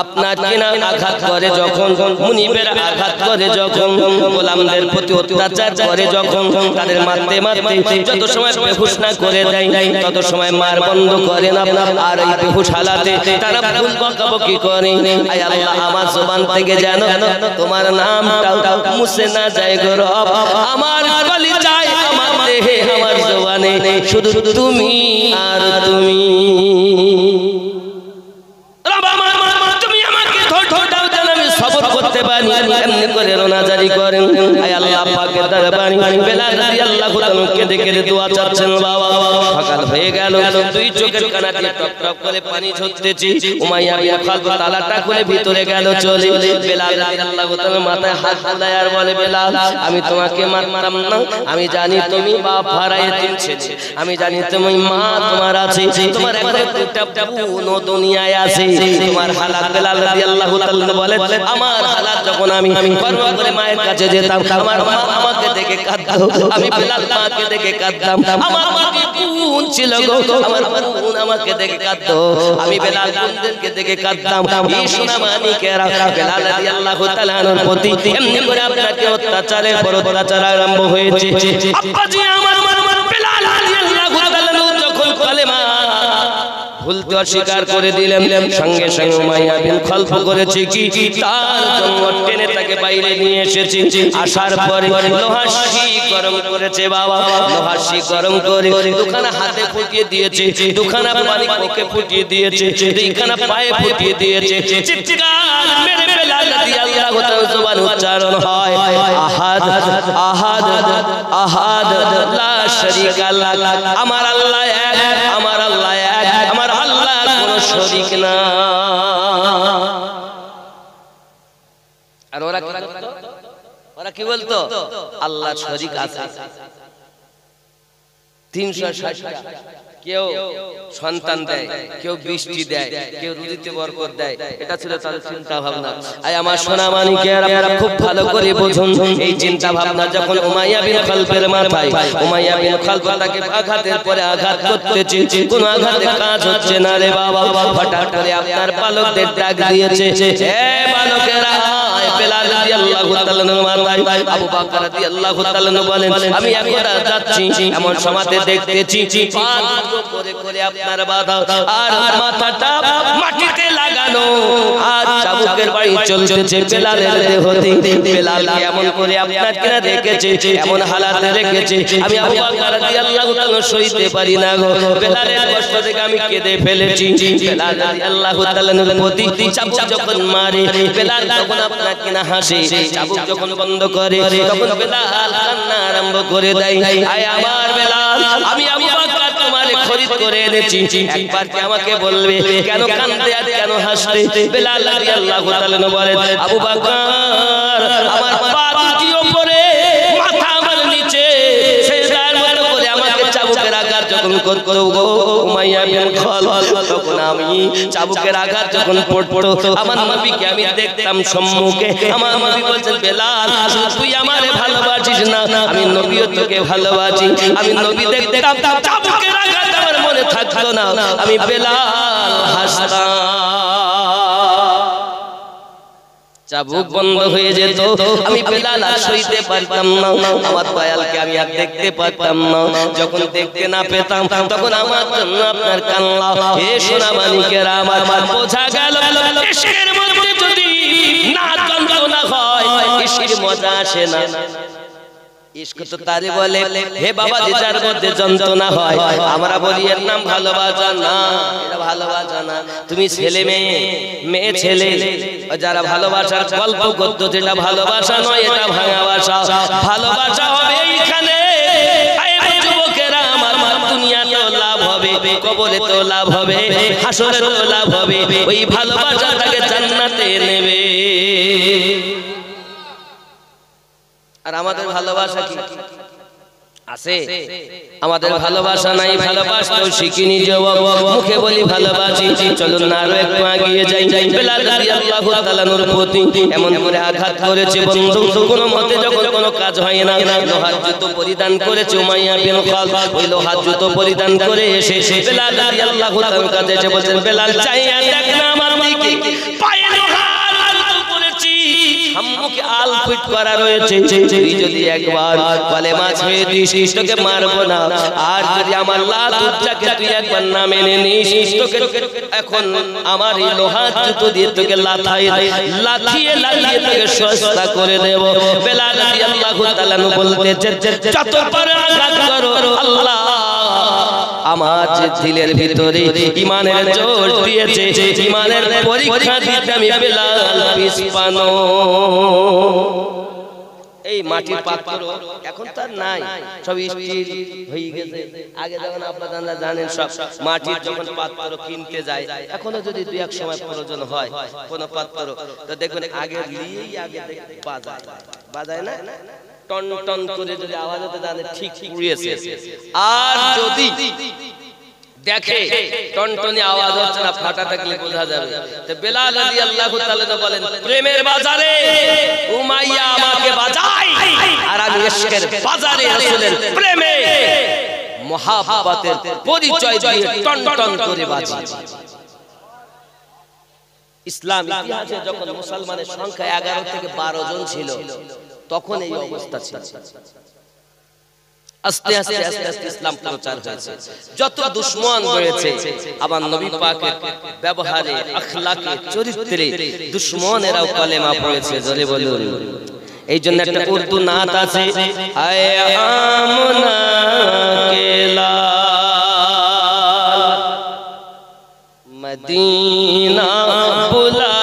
আপনার কিনা আঘাত করে যখন, মুনিবের আঘাত করে যখন, গোলামদের প্রতি অত্যাচার করে যখন, তাদের মারতে মারতে যত সময় বেহুশ না করে দেয় তত সময় মার বন্ধ করে না। আর এই বেহুশ হালাতে তারা ভুল বকাবকি করে। আয় আল্লাহ, আমার জবান থেকে যেন তোমার নামটাও মুছে না যায় গো রব। আমার কলিজায়, আমার দেহে, আমার জবানে শুধু তুমি আর তুমি। তুমি আমাকে ধৈর্য দাও যেন আমি সবর করতে পারি। এমনি করে রোনাজারি করেন। আয় আল্লাহ পাকের দরবারে বেলাল রাদিয়াল্লাহু তাআলা কেঁদে কেঁদে দোয়া চাচ্ছেন। বাবা সকাল হয়ে গেল, দুই চোখের কানা দিয়ে টপ টপ করে পানি ঝরতেছে। উমাইয়া বিন খালফ তালাটা খুলে ভিতরে গেল চলে। বেলাল রাদিয়াল্লাহু তাআলা মাথায় হাত বুলায় আর বলে, বেলাল আমি তোমাকে মারতাম না, আমি জানি তুমি বাপ হারা এতিম ছেলে, আমি জানি তুমি মা তোমার আছে, তোমার একটা বোন দুনিয়ায় আছে। তোমার হালাত বেলাল রাদিয়াল্লাহু তাআলা বলে, আমার হালাত যখন আমি গর্ব করে মায়ের কাছে যেতাম, আমার মা আমাকে দেখে কাঁদতো, আমি বেলাল মাকে দেখে কাঁদতাম। আমার বোন ছিল গো, আমার বোন আমাকে দেখে কাঁদতো, আমি বেলাল বোনদেরকে দেখে কাঁদতাম। এই সোনা মানিকেরা বেলাল রাদিয়াল্লাহু তাআলার প্রতি এমনি করে আপনাকে অত্যাচারের পর অত্যাচার আরম্ভ হয়েছে। আব্বাজি আমার বেলাল রাদিয়াল্লাহু তাআলা যখন কলেমা ভুলতে অস্বীকার করে দিলেন, সঙ্গে সঙ্গে উমাইয়া বিন খালফ করেছে কি, তার জন্য টেনে তাকে বাইরে নিয়ে এসেছে। আসার পরে লোহার শিক গরম করেছে। বাবা লোহার শিক গরম করে দুখানা হাতে ফুটিয়ে দিয়েছে, দুখানা পানি মুখে ফুটিয়ে দিয়েছে, দুইখানা পায়ে ফুটিয়ে দিয়েছে। চিৎকার মেরে বেলাল রাদিয়াল্লাহু তাআলা জবান উচ্চারণ হয়, আহাদ আহাদ আহাদ লা শারীকা লাক, আমার আল্লাহ এক, আমার আল্লাহ এক, আমার আল্লাহ কোনো শরীক না। আর ওরা কি বলতো? আল্লাহ শরীক আছে। 360টা, কেউ সন্তান দেয়, কেউ বৃষ্টি দেয়, কেউ রুজিতে বরকত দেয়। এটা ছিল তাদের চিন্তা ভাবনা। আয় আমার সোনা মানিকেরা আপনারা খুব ভালো করে বুঝুন, এই চিন্তা ভাবনা যখন উমাইয়া বিন খালফের মাথায়, উমাইয়া বিন খালফ তাকে আঘাতের পরে আঘাত করতেছে, কোন আঘাতে কাজ হচ্ছে না রে বাবা। হঠাৎ করে আপনার পালকদের ডাক দিয়েছে, এ বালকেরা বেলাল রাদিয়াল্লাহু তাআলা মাথায় আবু বকর রাদিয়াল্লাহু তাআলা বলেন আমি একবার যাচ্ছি এমন সময়তে দেখতেছি পা করে করে আপনার বাঁধা আর মাথাটা মাটিতে লাগানো আর চাবুকের বাড়ি চলছে বেলালের দেহতে বেলাল এমন করে আপনার কিনা রেখেছে এমন হালাতে রেখেছে আমি আবু বকর রাদিয়াল্লাহু তাআলা সইতে পারি না গো বেলালের কষ্ট থেকে আমি কেঁদে ফেলেছি বেলাল রাদিয়াল্লাহু তাআলার প্রতি চাবুক যখন মারে বেলাল তখন আপনার কিনা হাসে চাবুক যখন বন্ধ করে তখন বেলাল কান্না আরম্ভ করে দেয় আয় আমার বেলাল আমি আবু বকর তোমারে খরিদ করে এনেছি একবার কি আমাকে বলবে কেন কাঁদতে আর কেন হাসতে বেলাল রাদিয়াল্লাহু তাআলা বলেন আবু বকর আমার পা দুটি উপরে মাথা আমার নিচে সেজদার মতো করে আমাকে চাবুকের আঘাত যখন করতো গো উমাইয়া বিন খালাল তখন আমি চাবুকের আঘাত যখন পড়তো আমার নবীকে আমি দেখতাম সম্মুখে আমার নবী বলছেন বেলাল তুই আমারে ভালোবাসিস না আমি নবীও তোকে ভালোবাসি আমি নবী দেখতাম চাবুকের আঘাত আমার মনে থাকতো না আমি বেলাল হাসতাম চাবুক বন্ধ হয়ে যেত আমি বেলাল আর সইতে পারতাম না আমার দয়ালকে আমি আর দেখতে পারতাম না যখন দেখতে না পেতাম তখন আমার জন্য আপনার কান্না হে সোনা মানিকেরা আমার বোঝা গেল ইশকের মধ্যে যদি না যন্ত্রণা হয় ইশকের মজা আসে না ইশক তো তারে বলে হে বাবা যে যার মধ্যে যন্ত্রণা হয় আমরা বলি এর নাম ভালোবাসা না এটা ভালোবাসা না তুমি ছেলে মেয়ে মেয়ে ছেলে যারা ভালোবাসার গল্প করতো যেটা ভালোবাসা নয় এটা ভাঙাবাসা ভালোবাসা হবে এইখানে যুবকেরা আমার দুনিয়াতেও লাভ হবে কবরে তো লাভ হবে হাসরেও লাভ হবে ওই ভালোবাসাটাকে জান্নাতে নেবে আর আমাদের ভালোবাসা কি আছে আমাদের ভালোবাসা নাই ভালোবাসতেও শিখিনি যুবক মুখে বলি ভালোবাসি চলুন না আরো একটু এগিয়ে যাই বেলাল রাদিয়াল্লাহু তাআলার প্রতি এমন করে আঘাত করেছে বন্ধু কোনো মতে যখন কোনো কাজ হয় না লোহার জুতো পরিধান করেছে উমাইয়া বিন খালাল ওই লোহার জুতো পরিধান করে এসে বেলাল রাদিয়াল্লাহু তাআলার কাছে এসে বলেন বেলাল চাইয়া দেখ না আমার দিকে পায়ে লোহার জুতো পরেছি সম্মুখে আল ফিট করা রয়েছে তুই যদি একবার কালেমা ছেড়ে দিস তোকে মারবো না আর যদি আমার লাত উজ্জাকে তুই একবার না মেনে নিস তোকে এখন আমার এই লোহার জুতো দিয়ে তোকে লাথিয়ে তোকে সস্তা করে দেব বেলাল রাদিয়াল্লাহু তাআলা বলতে যত পারে আঘাত করো আল্লাহ আমার যে দিলের ভিতরে ঈমানের জোর দিয়েছে ঈমানের পরীক্ষা দিতে আমি বেলাল পিছপানো এই মাটির পাত্র এখন তো আর নাই সব স্টিল হয়ে গেছে আগে যখন আপনারা জানেন সব মাটির যখন পাত্র কিনতে যায় এখনো যদি দুই এক সময় প্রয়োজন হয় কোন পাত্র তো দেখুন আগে নিয়েই আগে বাজায় না টন টন করে যদি আওয়াজ হতে জানে ঠিক পুড়িয়েছে আর যদি দেখে টনটনি আওয়াজ হচ্ছে না ফাটা থাকলে বোঝা যাবে তো বেলাল রাদিয়াল্লাহু তাআলা বলেন প্রেমের বাজারে উমাইয়া আমাকে বাজায় আর আমি ইশকের বাজারে রাসূলের প্রেমে মহব্বতের পরিচয় দিয়ে টনটন করে বাজাই ইসলাম ইতিহাসে যখন মুসলমানের সংখ্যা 11 থেকে 12 জন ছিল তখন এই অবস্থা ছিল আস্তে আস্তে আস্তে আস্তে ইসলাম প্রচার হয়েছে যত দুশমন রয়েছে আমার নবী পাকের ব্যবহারে আখলাকে চরিত্রে দুশমনেরাও কলেমা পড়েছে জোরে বলুন এইজন্য একটা উর্দু নাত আছে আয়ে আমনা কেলা মদিনা বুলা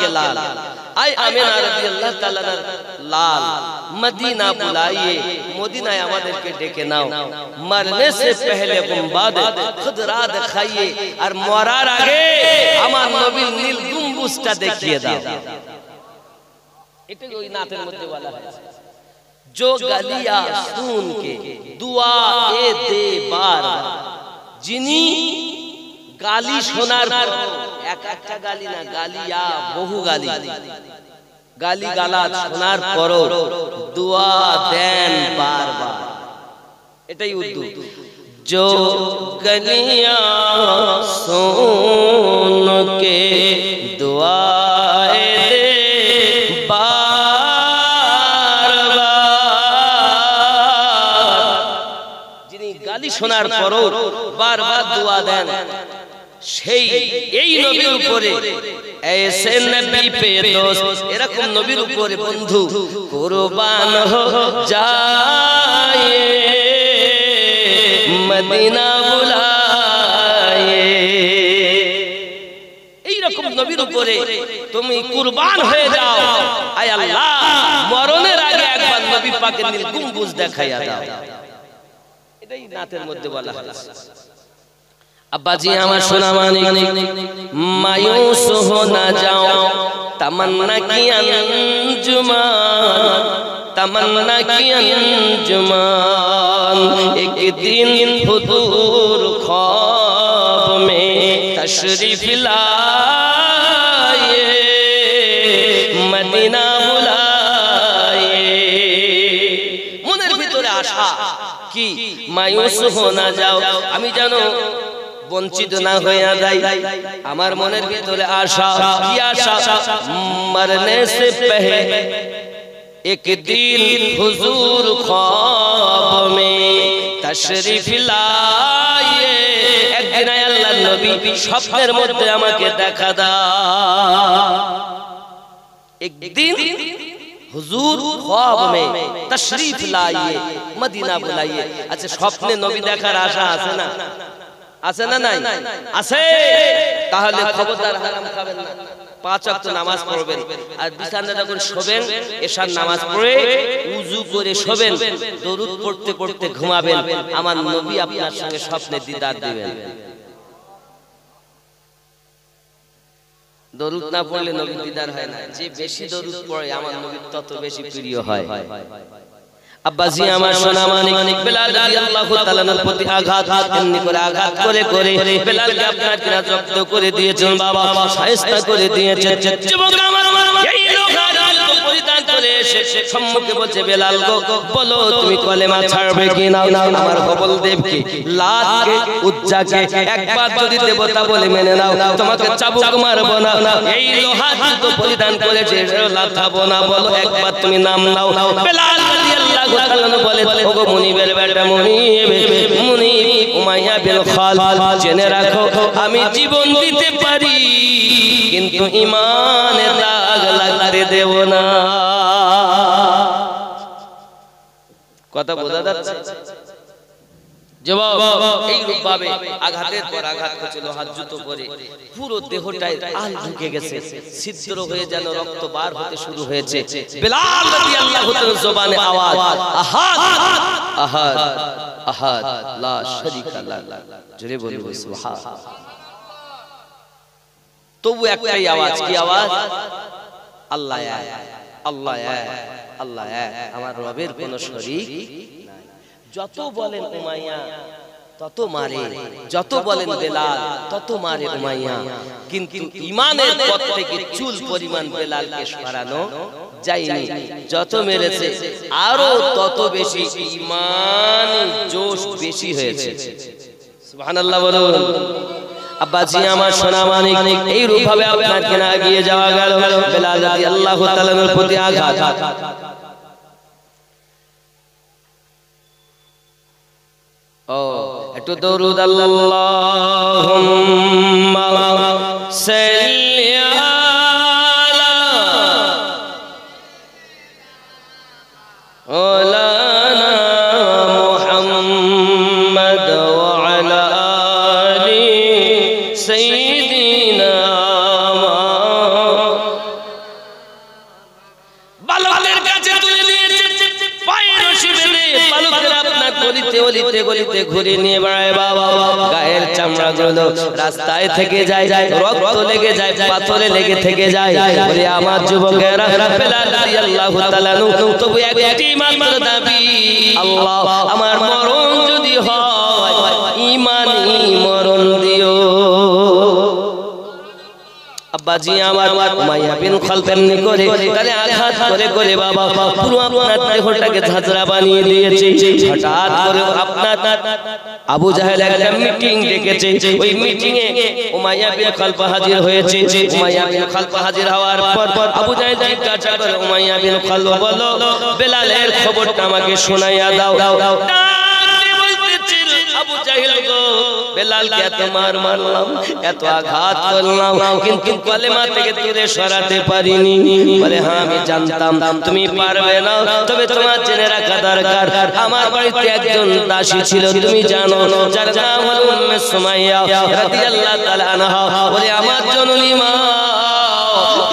के लाल, आए आमिना রাদিয়াল্লাহু তাআলা लाल, मदीना बुलाइए, मदीना আমাদেরকে ডেকে নাও, मरने से पहले गुंबद खुद रात खाइए, और मरार आगे আমার নবীর নীল গম্বুজটা দেখিয়ে দাও। এটা ওই নাতের মধ্যে বলা হয়েছে, जो गालियां सुन के दुआ ए दे बार, যিনি গালি শোনার পর, এক একটা গালি না, গালিয়া বহু গালি, গালি গালাজ শোনার পরও দোয়া দেন বারবার। এটাই উর্দু। जो गलियां सुन के दुआए दे গালি শোনার পরও বারবার দোয়া দেন, সেই এই নবীর উপরে, ऐसे नबी पे दोस्त, এরকম নবীর উপরে বন্ধু কুরবান हो जाए, মদিনা বুলায়ে, এই রকম নবীর উপরে তুমি কুরবান হয়ে যাও। আয় আল্লাহ, মরণের আগে একবার নবী পাকের নীল গম্বুজ দেখাইয়া দাও। এটাই নাতের মধ্যে বলা হয়েছে। अब्बाजी আমার সোনা মানিক, मायूस हो ना जाओ, तमन्ना की अंजुमान, तमन्ना की अंजुमान, एक दिन हुजूर ख्वाब में तशरीफ लाए, मदीना बुलाए। মনের ভিতরে আশা কি, मायूस हो ना जाओ, আমি জানো বঞ্চিত না হইয়া যাই, আমার মনের ভিতরে আশা, কি আশা, মরনে সে পহলে এক দিন হুজুর খ্বাব মে তশরিফ লায়ে, একদিন আল্লাহর নবী স্বপ্নের মধ্যে আমাকে দেখা দাও, একদিন হুজুর খ্বাব মে তশরিফ লাইয়ে, মদিনা বুলাইয়ে। আচ্ছা, স্বপ্নে নবী দেখার আশা আছে না? আছে না নাই? আছে। তাহলে খবরদার হারাম খাবেন না, 5 ওয়াক্ত নামাজ পড়বেন, আর বিছানায় যখন শোবেন এশার নামাজ পড়ে উযু করে শোবেন, দরুদ পড়তে পড়তে ঘুমাবেন, আমার নবী আপনার সঙ্গে স্বপ্নে দিদার দিবেন। দরুদ না পড়লে নবী দিদার হয় না, যে বেশি দরুদ পড়ে আমার নবী তত বেশি প্রিয় হয়। আব্বাজি আমার সোনা মানিক, বেলাল রাদিয়াল্লাহু তাআলার প্রতি আঘাত, এমনি করে আঘাত করে করে বেলালকে আপনার কিনা জব্দ করে দিয়েছেন বাবা, শায়েস্তা করে দিয়েছেন। যুবক আমার, এই লোক আজাদ পরিধান করে এসে সম্মুখে বলছে, বেলাল গো বলো তুমি কলেমা ছাড়বে কি না? আমার কবল দেবকে, লাতকে, উজ্জাকে একবার যদি দেবতা বলে মেনে নাও, তোমাকে চাবুক মারব না। এই লোহা জুতো পরিধান করেছে, লাথাবো না, বলো একবার তুমি নাম নাও। বেলাল রাদিয়াল্লাহু তাআলা বলে, ওগো মুনিবের বেটা মুনিব, মুনিব উমাইয়া বিন খালদ, জেনে রাখো আমি জীবন দিতে পারি, কিন্তু ঈমানের দাগ লাগতে দেব না। কথা বোঝা যাচ্ছে? জবাব, এই রূপভাবে আঘাতের পর আঘাত করছে, লোহার জুতো পরে পুরো দেহটায় আল ঢুকে গেছে, ছিদ্র হয়ে যেন রক্ত বার হতে শুরু হয়েছে। বেলাল রাদিয়াল্লাহু তাআলার জবানে আওয়াজ, আহাদ আহাদ আহাদ লা শারীকা লাহ, জোরে বলুন সুবহানাল্লাহ। তবু একটাই আওয়াজ, কি আওয়াজ? আল্লাহ এক, আল্লাহ এক, আল্লাহ এক, আমার রবের কোনো শরীক নাই। যত বলেন উমাইয়া তত মারে, যত বলেন বেলাল তত মারে উমাইয়া, কিন্তু ঈমানের পথ থেকে চুল পরিমাণ বেলালকে সরানো যায়নি। যত মেরেছে আরো তত বেশি ঈমান জোশ বেশি হয়েছে। সুবহানাল্লাহ বলুন। আব্বাজি আমার সোনা মানিক, এই রূপভাবে আপনার কেনা এগিয়ে যাওয়া গেল, বেলাল রাদিয়াল্লাহু তাআলার প্রতি আঘাত। ও একটু দরুদ আল্লাহুম্মা সাল্লি আলা মাওলানা মুহাম্মদ ওয়া আলা আলি সাইয়্যিদিনা গলিতে গলিতে গলিতে ঘুরে নিয়ে বেড়ায় বাবা, গায়ের চামড়া গুলো রাস্তায় থেকে যায়, রক্ত লেগে যায়, পাথরে লেগে থেকে যায়। বলে আমার যুবকেরা, বেলাল রাদিয়াল্লাহু তাআলা তবু একটি মাত্র দাবি, আল্লাহ আমার মরণ যদি হয় ঈমানি মরণ দিও। আব্বাজি আমার উমাইয়া বিন খালদ এমনি করে তাহলে আঘাত করে করে বাবা পুরো আপনার দেহটাকে ঝাঁঝরা বানিয়ে দিয়েছে। হঠাৎ করে আপনার আবু জাহেল একটা মিটিং ডেকেছে, ওই মিটিং এ উমাইয়া বিন খালদ হাজির হয়েছে। উমাইয়া বিন খালদ হাজির হওয়ার পর আবু জাহেল জিজ্ঞাসা করে, উমাইয়া বিন খালদ বলো বেলালের খবরটা আমাকে শোনাইয়া দাও। আবু জাহেল গো, বেলালকে এত মার মারলাম, এত আঘাত করলাম, কিন্তু কলেমা থেকে দূরে সরাতে পারিনি। বলে হ্যাঁ আমি জানতাম তুমি পারবে না, তবে তোমার জেনে রাখা দরকার আমার বাড়িতে একজন দাসী ছিল, তুমি জানো, যার নাম হলো উম্মে সুমাইয়া রাদিয়াল্লাহু তাআলা আনহা। বলে আমার জননী মা,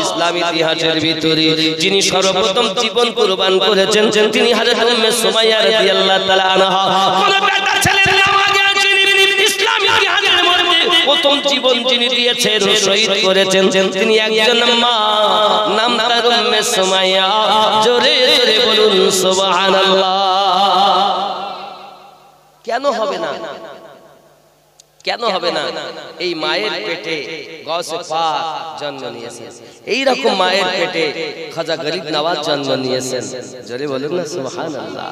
ইসলাম ইতিহাসের ভিতরে যিনি সর্বপ্রথম জীবন কুরবান করেছেন তিনি হযরত উম্মে সুমাইয়া রাদিয়াল্লাহু তাআলা আনহা। কোন বেটা ছেলের নাম আগে আসেনি, ইসলাম ইতিহাসের মধ্যে প্রথম জীবন যিনি দিয়েছেন, শহীদ করেছেন তিনি একজন মা, নাম তার উম্মে সুমাইয়া। জোরে জোরে বলুন সুবহানাল্লাহ। কেন হবে না, কেন হবে না? এই মায়ের পেটে গাউসে পাক জন্ম নিয়েছেন, এই রকম মায়ের পেটে খাজা গরিব নওয়াজ জন্ম নিয়েছেন। জোরে বলুন না সুবহানাল্লাহ।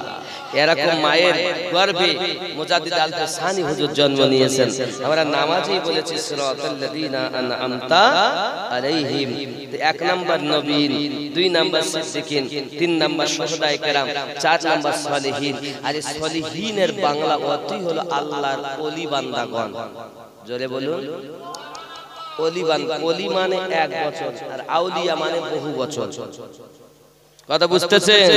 এরকম মায়ের গর্ভে মুজাদ্দিদ আল-ফিসানি হুজুর জন্ম নিয়েছেন। আমরা নামাজেই বলেছি সিরাতাল লাযিনা আনআমতা আলাইহিম। এক নাম্বার নবীন, দুই নাম্বার সিদ্দিকিন, তিন নাম্বার শুহাদায়ে কেরাম, চার নাম্বার সালেহিন। আর এই সালেহিনের বাংলা অর্থই হলো আল্লাহর ওলি বান্দাগণ। জোরে বলুন ওলি বান্দা। ওলি মানে এক বছর, আর আউলিয়া মানে বহু বছর। কথা বুঝতেছেন?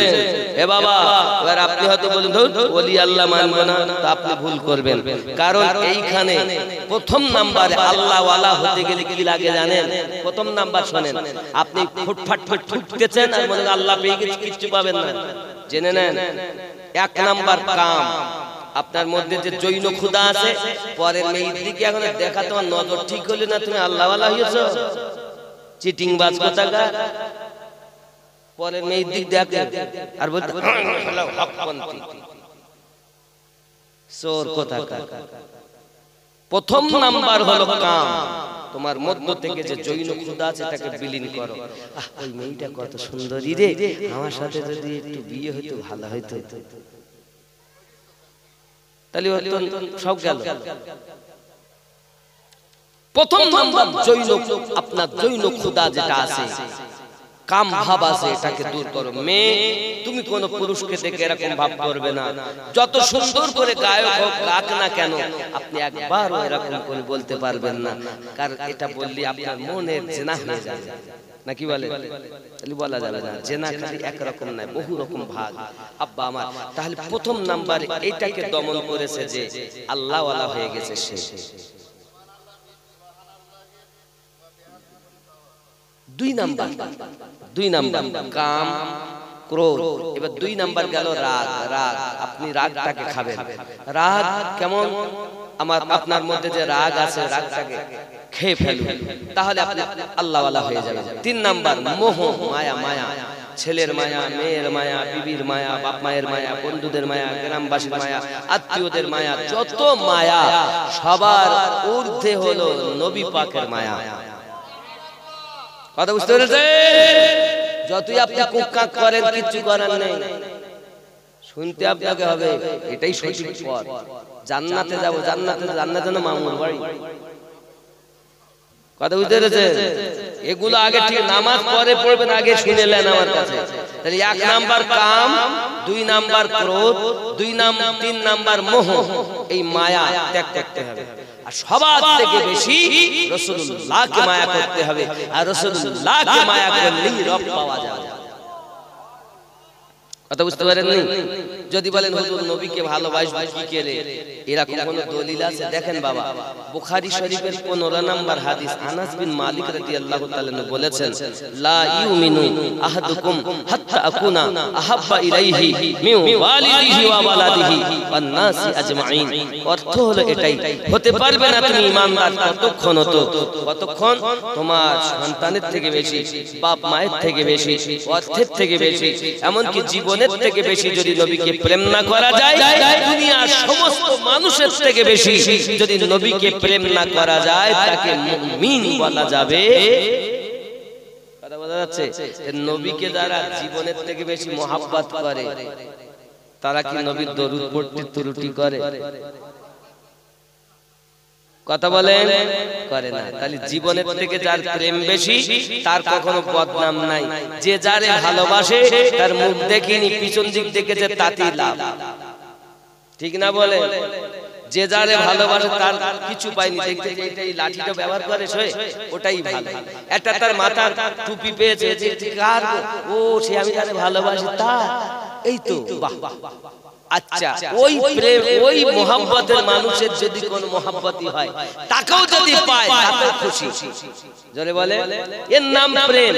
এ বাবা, এবার আপনি হয়তো বলুন ওলি আল্লাহ মানবো না, তো আপনি ভুল করবেন। কারণ এইখানে প্রথম নাম্বারে আল্লাহ ওয়ালা হতে গেলে কি লাগে জানেন? প্রথম নাম্বার শোনেন, আপনি ফুটফাট ঠুকতেছেন আর বলেন আল্লাহ পেয়ে গেছি, কিচ্ছু পাবেন না। জেনে নেন, এক নাম্বার কাম আপনার মধ্যে যে জৈন খুদা আছে, পরের মেয়ের দিকে এখন দেখা তোমার নজর ঠিক হলে না তুমি আল্লাহ ওয়ালা হয়েছো? চিটিং বাজ কোথাকার, পরের মেয়ের দিক দেখে আর বলতে হকপন্থী চোর কোথাকার। প্রথম নাম্বার হলো কাম, তোমার মধ্য থেকে যে জৈন খুদা আছে তাকে বিলীন করো। ওই মেয়েটা কত সুন্দরী রে, আমার সাথে যদি একটু বিয়ে হইতো ভালো হইতো, তাহলে সব গেল। প্রথম নাম্বার জৈন, আপনার জৈন খুদা যেটা আছে, কাম ভাব আছে, এটাকে দূর করো। মেয়ে তুমি কোন পুরুষকে দেখে এরকম ভাব করবে না, যত সুন্দর করে গায়ক হোক গাক না কেন, আপনি একবার এরকম করে বলতে পারবেন না, কারণ এটা বললে আপনার মনের জেনা হয়ে যাবে। নাকি বলে? তাহলে বলা যাবে না, জেনা খালি একরকম নয়, বহু রকম ভাগ। আব্বা আমার, তাহলে প্রথম নাম্বারে এটাকে দমন করেছে যে আল্লাহ ওয়ালা হয়ে গেছে সে। দুই নাম্বার কাম ক্রোধ। এবার দুই নাম্বার গেল রাগ। রাগ, আপনি রাগটাকে খাবেন। রাগ কেমন? আপনার মধ্যে যে রাগ আছে, রাগটাকে খেয়ে ফেলুন, তাহলে আপনি আল্লাহ ওয়ালা হয়ে যাবেন। তিন নাম্বার মোহ, মায়া। মায়া, ছেলের মায়া, মেয়ের মায়া, বিবির মায়া, বাপ মায়ের মায়া, বন্ধুদের মায়া, গ্রামবাসীর মায়া, আত্মীয়দের মায়া, যত মায়া সবার ঊর্ধ্বে হলো নবী পাকের মায়া। কথা বুঝতে পেরেছেন? যতই আপনি কুক্কা করেন কিচ্ছু করার নেই, শুনতে আপনাকে হবে এটাই সঠিক পথ। জান্নাতে যাব, জান্নাতে না মামুর বাড়ি। কথা বুঝতে পেরেছেন? এগুলো আগে ঠিক নামাজ পরে পড়বেন, আগে শুনে নেন আমার কাছে। তাহলে এক নাম্বার কাম, দুই নাম্বার ক্রোধ, তিন নাম্বার মোহ, এই মায়া ত্যাগ করতে হবে। আর সবার থেকে বেশি রাসূলুল্লাহকে মায়া করতে হবে, আর রাসূলুল্লাহকে মায়া করলেই রব পাওয়া যাবে। কথা বুঝতে পারেননি? যদি বলেন হুজুর নবীকে ভালোবাসবো কি করে, এরকম কোন দলিল আছে? দেখেন বাবা, বুখারী শরীফের 15 নম্বর হাদিস, আনাস বিন মালিক রাদিয়াল্লাহু তাআলা বলেছেন, লা ইউমিনু আহাদুকুম হাত্তা আকুনা আহাব্বা ইলাইহি মিন ওয়ালিদিহি ওয়া ওয়ালাদিহি ওয়ান নাসি আজমাইন। অর্থ হলো এটাই, হতে পারবে না তুমি ঈমানদার কতক্ষণ তোমার সন্তানের থেকে বেশি, বাপ মায়ের থেকে বেশি, অর্থের থেকে বেশি, এমনকি জীবনের থেকে বেশি যদি নবীকে প্রেম না করা যায়, দুনিয়ার সমস্ত মানুষের থেকে বেশি যদি নবীকে প্রেম না করা যায়, তাকে মুমিন বলা যাবে। কথা বোঝা যাচ্ছে? নবীকে যারা জীবনের থেকে বেশি মহব্বত করে, তারা কি নবীর দরুদ পড়তে ত্রুটি করে? কথা বলেন, করে না। তাহলে জীবনের থেকে যার প্রেম বেশি, তার কখনো বদনাম নাই। যে যারে ভালোবাসে, তার মুখ দেখিনি পিছন দিক দেখেছে, তাতেই লাভ। ঠিক না বলে? যে যারে ভালোবাসে তার কিছু পায়নি, দেখতে এই লাঠিটা ব্যবহার করে সে, ওটাই ভালো। একটা তার মাথার টুপি পেয়েছে, যে কার, ও সে আমি যারে ভালোবাসি তার, এই তো বাহ। আচ্ছা, ওই প্রেম, ওই মোহাব্বতের মানুষের যদি কোন মোহাব্বতই হয়, তাকেও যদি পায়, তাতেও খুশি। জোরে বলে, এর নাম প্রেম।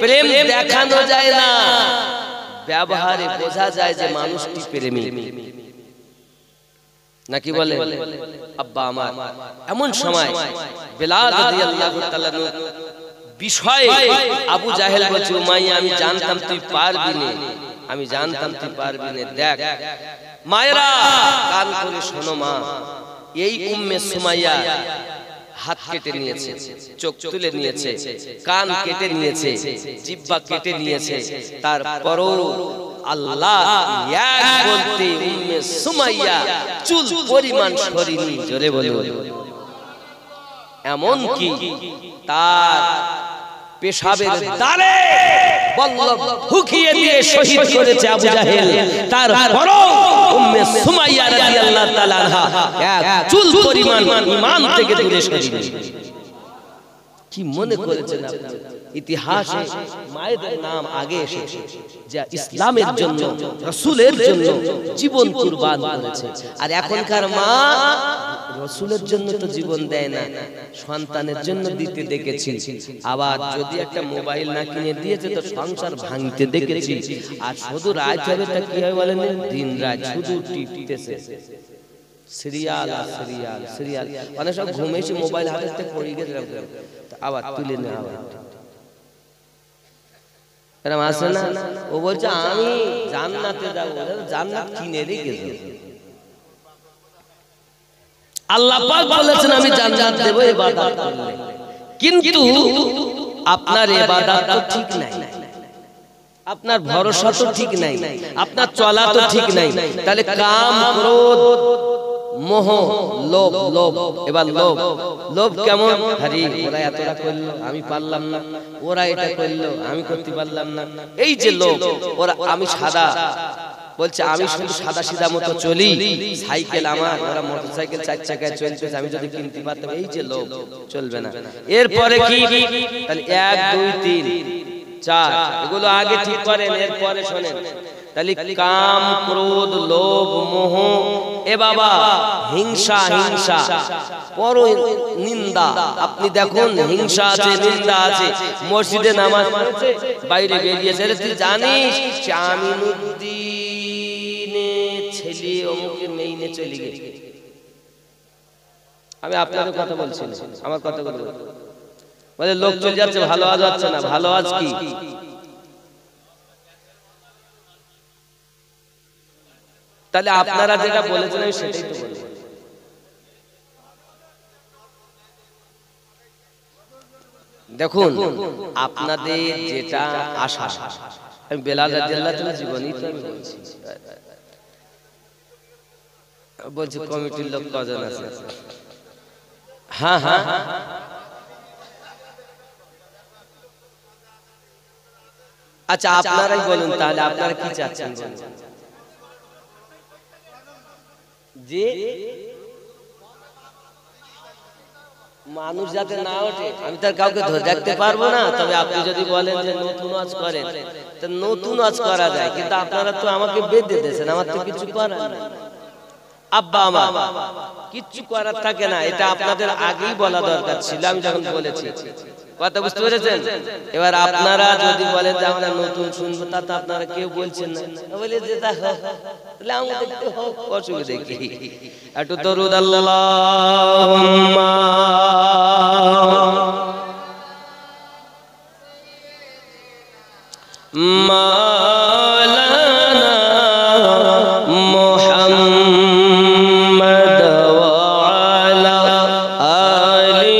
প্রেম দেখানো যায় না, ব্যবহারে বোঝা যায় যে মানুষটি প্রেমী নাকি বলে? আব্বা আমার এমন সময় বেলাল রাদিয়াল্লাহু তাআলা বিষয়ে আবু জাহেল বলছে, উমাইয়া আমি জানতাম তুই পারবি না, আমি জানতাম তুই পারবি না। দেখ মায়েরা, কান করে শোনো মা, এই উম্মে সুমাইয়া হাত কেটে নিয়েছে, চোখ তুলে নিয়েছে, কান কেটে নিয়েছে, জিহ্বা কেটে নিয়েছে, তারপরও আল্লাহ এক বলতে উম্মে সুমাইয়া চুল পরিমাণ সরিনি। জোরে বলো। এমন কি তার পেশাবের দাঁড়ে বল্লভ ঢুকিয়ে দিয়ে শহীদ করেছে আবু জাহেল, তারপরও উম্মে সুমাইয়া রাদিয়াল্লাহু তাআলা আনহা এক চুল পরিমাণ ঈমান থেকে দূরে সরিনি। কি মনে করেছেন আপনি? ইতিহাসে মায়েদের নাম আগে এসেছে, যা ইসলামের জন্য, রাসূলের জন্য জীবন কুরবান করেছে। আর এখনকার মা রাসূলের জন্য তো জীবন দেয় না, সন্তানের জন্য দিতে দেখেছি। আবার যদি একটা মোবাইল না কিনে দিয়েছে তো সংসার ভাঙতে দেখেছি। আর শুধু রাত হবে তা কি হয় বলেন? দিন রাত শুধু টিপতেছে, সিরিয়াল আর সিরিয়াল সিরিয়াল। অনেক সব ঘুমেছি, মোবাইল হাতে থেকে পড়ে গেছে, আবার তুলে নেওয়া আবার এরকম আসে না? ও বলছে আমি জান্নাতে যাবো, জান্নাত কিনে রেখেছে। আল্লাহ পাক বলেছেন আমি জান্নাত দেব ইবাদত করলে, কিন্তু আপনার ইবাদত তো ঠিক নাই, আপনার ভরসা তো ঠিক নাই, আপনার চলা তো ঠিক নাই। তাহলে কাম, ক্রোধ, মোহ, লোভ, লোভ, এবার লোভ, লোভ কেমন? আরে ওরা এতটা করলো আমি পারলাম না, ওরা এটা করলো আমি করতে পারলাম না, এই যে লোভ। ওরা আমি সাদা, বলছে আমি শুধু সাদা সিধা মতো চলি, সাইকেল আমার, ওরা মোটরসাইকেল 4 চাকায় চলতেছে, আমি যদি কিনতে পারতাম, এই যে লোভ, চলবে না। এরপরে কি? তাহলে 1 2 3 4 এগুলো আগে ঠিক করেন, এরপরে শোনেন। তাহলে কাম, ক্রোধ, লোভ, মোহ, এ বাবা হিংসা, হিংসা, পর নিন্দা। আপনি দেখুন হিংসা আছে, নিন্দা আছে। মসজিদে নামাজ পড়ছে, বাইরে বেরিয়েছে, তুই জানিস যে আমিনুদ্দিনের ছেলে অমুকের মেয়ে নিয়ে চলে গেছে। আমি আপনাদের কথা বলছি, আমার কথা বলবো। বলে লোক চলে যাচ্ছে, ভালো আজ হচ্ছে না। ভালো আজ কি? তাহলে আপনারা যেটা বলেছেন আমি সেটাই তো বলি। দেখুন আপনাদের যেটা আশা, আমি বেলাল রাদিয়াল্লাহু তাআলা জীবনই তো আমি বলছি। বলছি কমিটির লোক কজন আছে? হ্যাঁ হ্যাঁ, আচ্ছা আপনারাই বলুন তাহলে আপনারা কি চাচ্ছেন? যে মানুষ যাতে না ওঠে আমি তার কাউকে ধরে রাখতে পারবো না। তবে আপনি যদি বলেন যে নতুন ওয়াজ করেন, তো নতুন ওয়াজ করা যায়, কিন্তু আপনারা তো আমাকে বেঁধে দিয়েছেন, আমার তো কিছু করার নেই। আব্বা আমার কিচ্ছু করার থাকে না, এটা আপনাদের আগেই বলা দরকার ছিল, আমি যখন বলেছি। কথা বুঝতে পেরেছেন? এবার আপনারা যদি বলেন যে আমরা নতুন শুনবো, তা তো আপনারা কেউ বলছেন না, বলে যে তাহলে আমি দেখতে হোক, অসুবিধা কি? একটু দরুদ আল্লাহুম্মা মাওলানা মুহাম্মদ ওয়া আলা আলি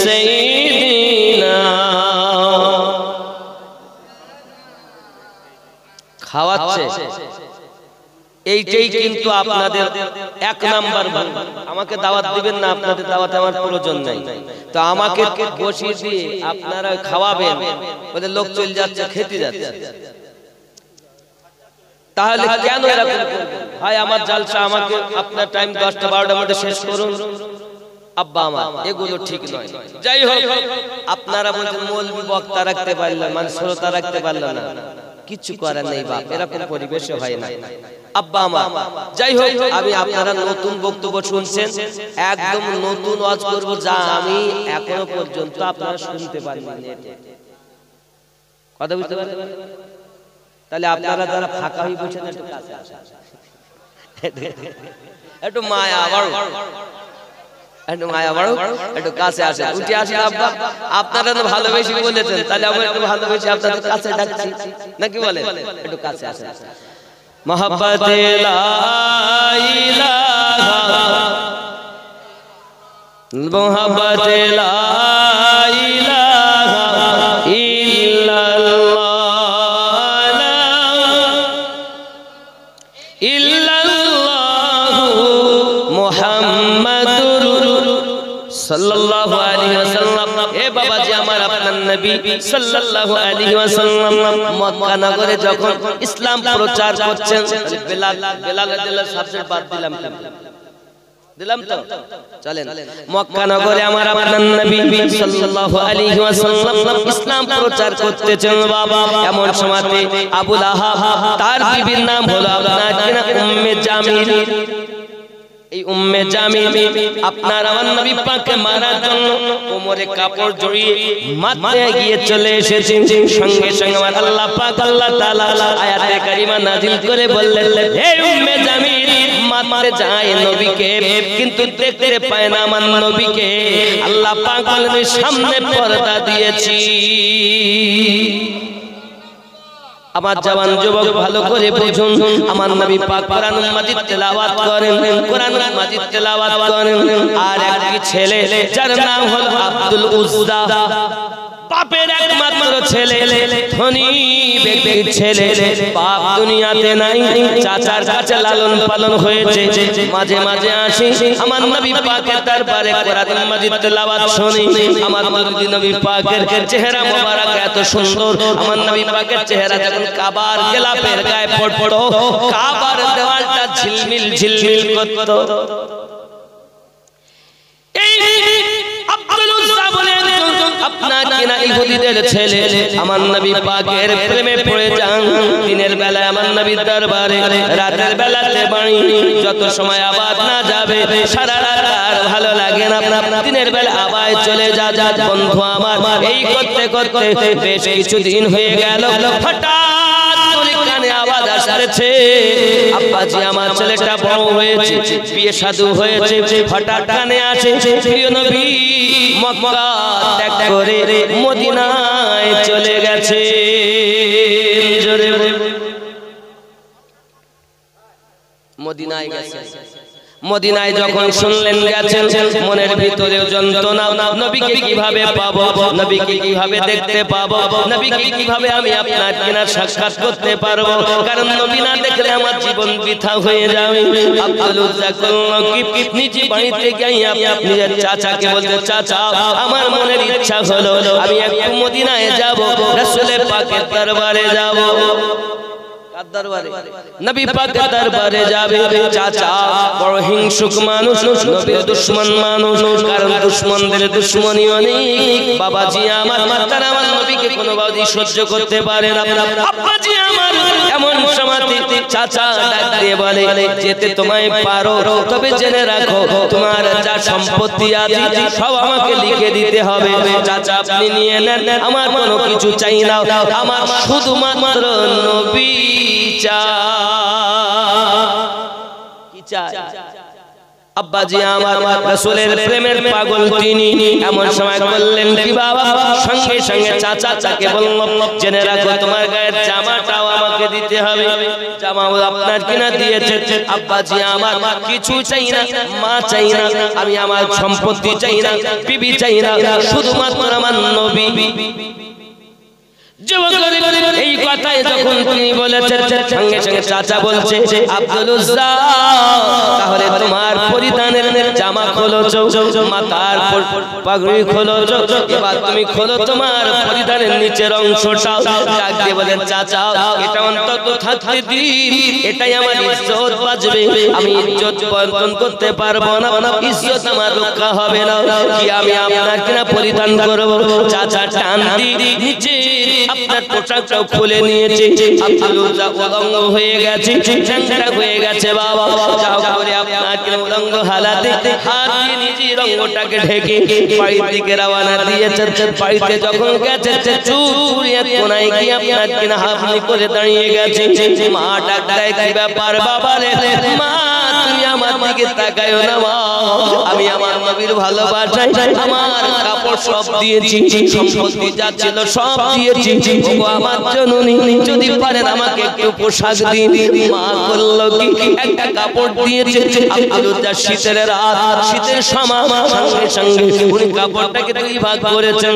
সাইয়্যিদিনা। খাওয়াচ্ছে এইটাই কিন্তু আপনাদের এক নাম্বার ভুল। আমাকে দাওয়াত দিবেন না, আপনাদের দাওয়াতে আমার প্রয়োজন নাই, তো আমাকে বসিয়ে দিয়ে আপনারা খাওয়াবেন, ওদের লোক চলে যাচ্ছে, খেতে যাচ্ছে, তাহলে কেন এরকম করবেন? ভাই আমার জালসা, আমাকে আপনার টাইম 10টা 12টার মধ্যে শেষ করুন। আব্বা আমার এগুলো ঠিক নয়। যাই হোক, আপনারা বলছেন মৌলবি বক্তা রাখতে পারলেন, মানে শ্রোতা রাখতে পারলেন না, কিছু করার নেই বাপ, এরকম পরিবেশে হয় না। আব্বা আমার যাই হোক, আমি আপনারা নতুন বক্তব্য শুনছেন, একদম নতুন ওয়াজ করব, যা আমি এখনো পর্যন্ত আপনারা শুনতে পারিনি। কথা বুঝতে পারছেন? তাহলে আপনারা যারা ফাঁকা হয়ে বসেন, একটু কাছে আসেন, একটু মায়া বাড়ো, একটু মায়া বাড়ো, একটু কাছে আসেন, উঠে আসেন। আব্বা আপনারা তো ভালোবেসে বলেছেন, তাহলে আমি একটু ভালোবেসে আপনাদের কাছে ডাকছি, নাকি বলেন? একটু কাছে আসেন। মোহাব্বতে লা ইলাহা, মোহাব্বতে লা ইলাহা ইল্লাল্লাহ, ইল্লাল্লাহু মুহাম্মাদুর সাল্লাল্লাহু আলাইহি ওয়াসাল্লাম। এ বাবাজি আমার, আপনার নবী সাল্লাল্লাহু আলাইহি ওয়াসাল্লাম মক্কা নগরে যখন ইসলাম প্রচার করছেন, বেলাল রাদিয়াল্লাহু সাবজেক্ট বাদ দিলাম তো চলেন। মক্কা নগরে আমার আপনার নবী সাল্লাল্লাহু আলাইহি ওয়াসাল্লাম ইসলাম প্রচার করতেছেন বাবা। এমন সময়তে আবু লাহাব, তার বিবির নাম হলো আপনার উম্মে জামিল। এই উম্মে জামিল আপনার আমার নবী পাককে মারার জন্য কোমরে কাপড় জড়িয়ে মারতে গিয়ে চলে এসেছেন। সঙ্গে সঙ্গে আমার আল্লাহ পাক আল্লাহ তাআলা আয়াতে কারিমা নাযিল করে বললেন, হে উম্মে জামিল, মারতে যায় নবীকে, কিন্তু দেখতে পায় না আমার নবীকে। আল্লাহ পাক বলেন, সামনে পর্দা দিয়েছি। আমার জওয়ান যুবক ভালো করে বুঝুন, আমার নবী পাক কোরআনুল মাজিদ তেলাওয়াত করেন, কোরআনুল মাজিদ তেলাওয়াত করেন। আর একটি ছেলে যার নাম হলো আব্দুল উজ্জা, বাপের একমাত্র ছেলে, ধনী ব্যক্তির ছেলে, বাপ দুনিয়াতে নাই, চাচার কাছে লালন পালন হয়েছে। মাঝে মাঝে আসি আমার নবী পাকের দরবারে কোরআনুল মাজিদ তেলাওয়াত শুনি। আমার নবী পাকের চেহারা মোবারক এত সুন্দর, আমার নবী পাকের চেহারা যখন কাবার গিলাফের গায়ে পড়তো, কাবার দেওয়ালটা ঝিলমিল ঝিলমিল করতো। এই আব্দুল উজ্জা বলে আপনার কিনা ইহুদিদের ছেলে আমার নবী পাকের প্রেমে পড়ে যান। দিনের বেলায় আমার নবীর দরবারে, রাতের বেলাতে বাড়ি, যত সময় আবার না যাবে সারা রাত আর ভালো লাগে না, দিনের বেলা আবার চলে যা। বন্ধু আমার, এই করতে করতে বেশ কিছুদিন হয়ে গেল। হঠাৎ কানে আওয়াজ আসছে, আব্বাজি আমার ছেলেটা বড় হয়েছে, বিয়ে শাদী হয়েছে। হঠাৎ কানে আসে প্রিয় নবী মক্কা ত্যাগ করে মদিনায় চলে গেছে। মদিনায় গেছে। মদিনায় যখন শুনলেন গেছেন, মনের ভিতরেও যন্ত্রণা, নবীকে কিভাবে পাবো, নবীকে কিভাবে দেখতে পাবো, নবীকে কিভাবে আমি আপনার কিনা সাক্ষাৎ করতে পারবো, কারণ নবী না দেখলে আমার জীবন বৃথা হয়ে যাবে। আব্দুল উজ্জা নিজে বাড়িতে গিয়ে নিজের চাচাকে বলতে, চাচা আমার মনের ইচ্ছা হলো আমি একটু মদিনায় যাব, রাসূলের পাকের দরবারে যাব। দরবারে নবী পাকের দরবারে যাবে চাচা বড় হিংসুক মানুষ, নবীর দুশমন মানুষ, কারণ দুশমনদের দুশমনী অনেক। বাবাজি আমার তারা আমার নবীকে কোনোভাবেই সহ্য করতে পারে না। আব্বাজি আমার এমন সময় চাচা ডাক দিয়ে বলে, যেতে তোমায় পারো, তবে জেনে রাখো তোমার যা সম্পত্তি আছে সব আমাকে লিখে দিতে হবে। চাচা আপনি নিয়ে নেন, আমার কোনো কিছু চাই না, আমার শুধুমাত্র নবী চাই। আব্বাজি আমার রাসূলের প্রেমের পাগল তিনি। এমন সময় বললেন কি বাবা, সঙ্গে সঙ্গে চাচাকে বললাম, জেনে রাখো তোমার গায়ের জামাটাও আমাকে দিতে হবে। জামাও আপনার কিনা দিয়েছে। আব্বাজি আমার কিছু চাই না, মা চাই না, আমি আমার সম্পত্তি চাই না, বিবি চাই না, শুধুমাত্র আমার নবী। এই কথাই যখন তিনি বলেছেন, সঙ্গে সঙ্গে চাচা বলছে, আব্দুল উজ্জা তাহলে তোমার পরিধানের জামা খোলো, মাথার পাগড়ি খোলো, এবার তুমি খোলো তোমার পরিধানের নিচের অংশটা। ডাক দিয়ে বলেন, চাচা এটা অন্তত থাকতে দিন, এটাই আমার ইজ্জত বাঁচবে, আমি ইজ্জত বর্জন করতে পারবো না, ইজ্জত আমার রক্ষা হবে না, কি আমি আপনার কিনা পরিধান করবো। চাচা টান দিয়ে নিচে আপনার পোশাকটাও খুলে নিয়েছে। আব্দুল উজ্জা উলঙ্গ হয়ে গেছে, চ্যাংড়া হয়ে গেছে। বাবা যাও করে আপনাকে উলঙ্গ হালাতে হাত দিয়ে নিজের অঙ্গটাকে ঢেকে বাড়ির দিকে রওনা দিয়েছে। বাড়িতে যখন গেছে চুরিয়া কোনায় গিয়ে আপনার কিনা হাফনি করে দাঁড়িয়ে গেছে। মা ডাক দেয়, কি ব্যাপার বাবা রে? মা তুমি আমার দিকে তাকায়ো না মা, আমি আমার নবীর ভালোবাসায় আমার কাপড় সব দিয়েছি, সম্পত্তি যা ছিল সব দিয়েছি, ওগো আমার জননী যদি পারেন আমাকে একটু পোশাক দিন। মা বলল কি, একটা কাপড় দিয়েছে। আব্দুল উজ্জা শীতের রাত, শীতের সময় সঙ্গে সঙ্গে উনি কাপড়টাকে দুই ভাগ করেছেন।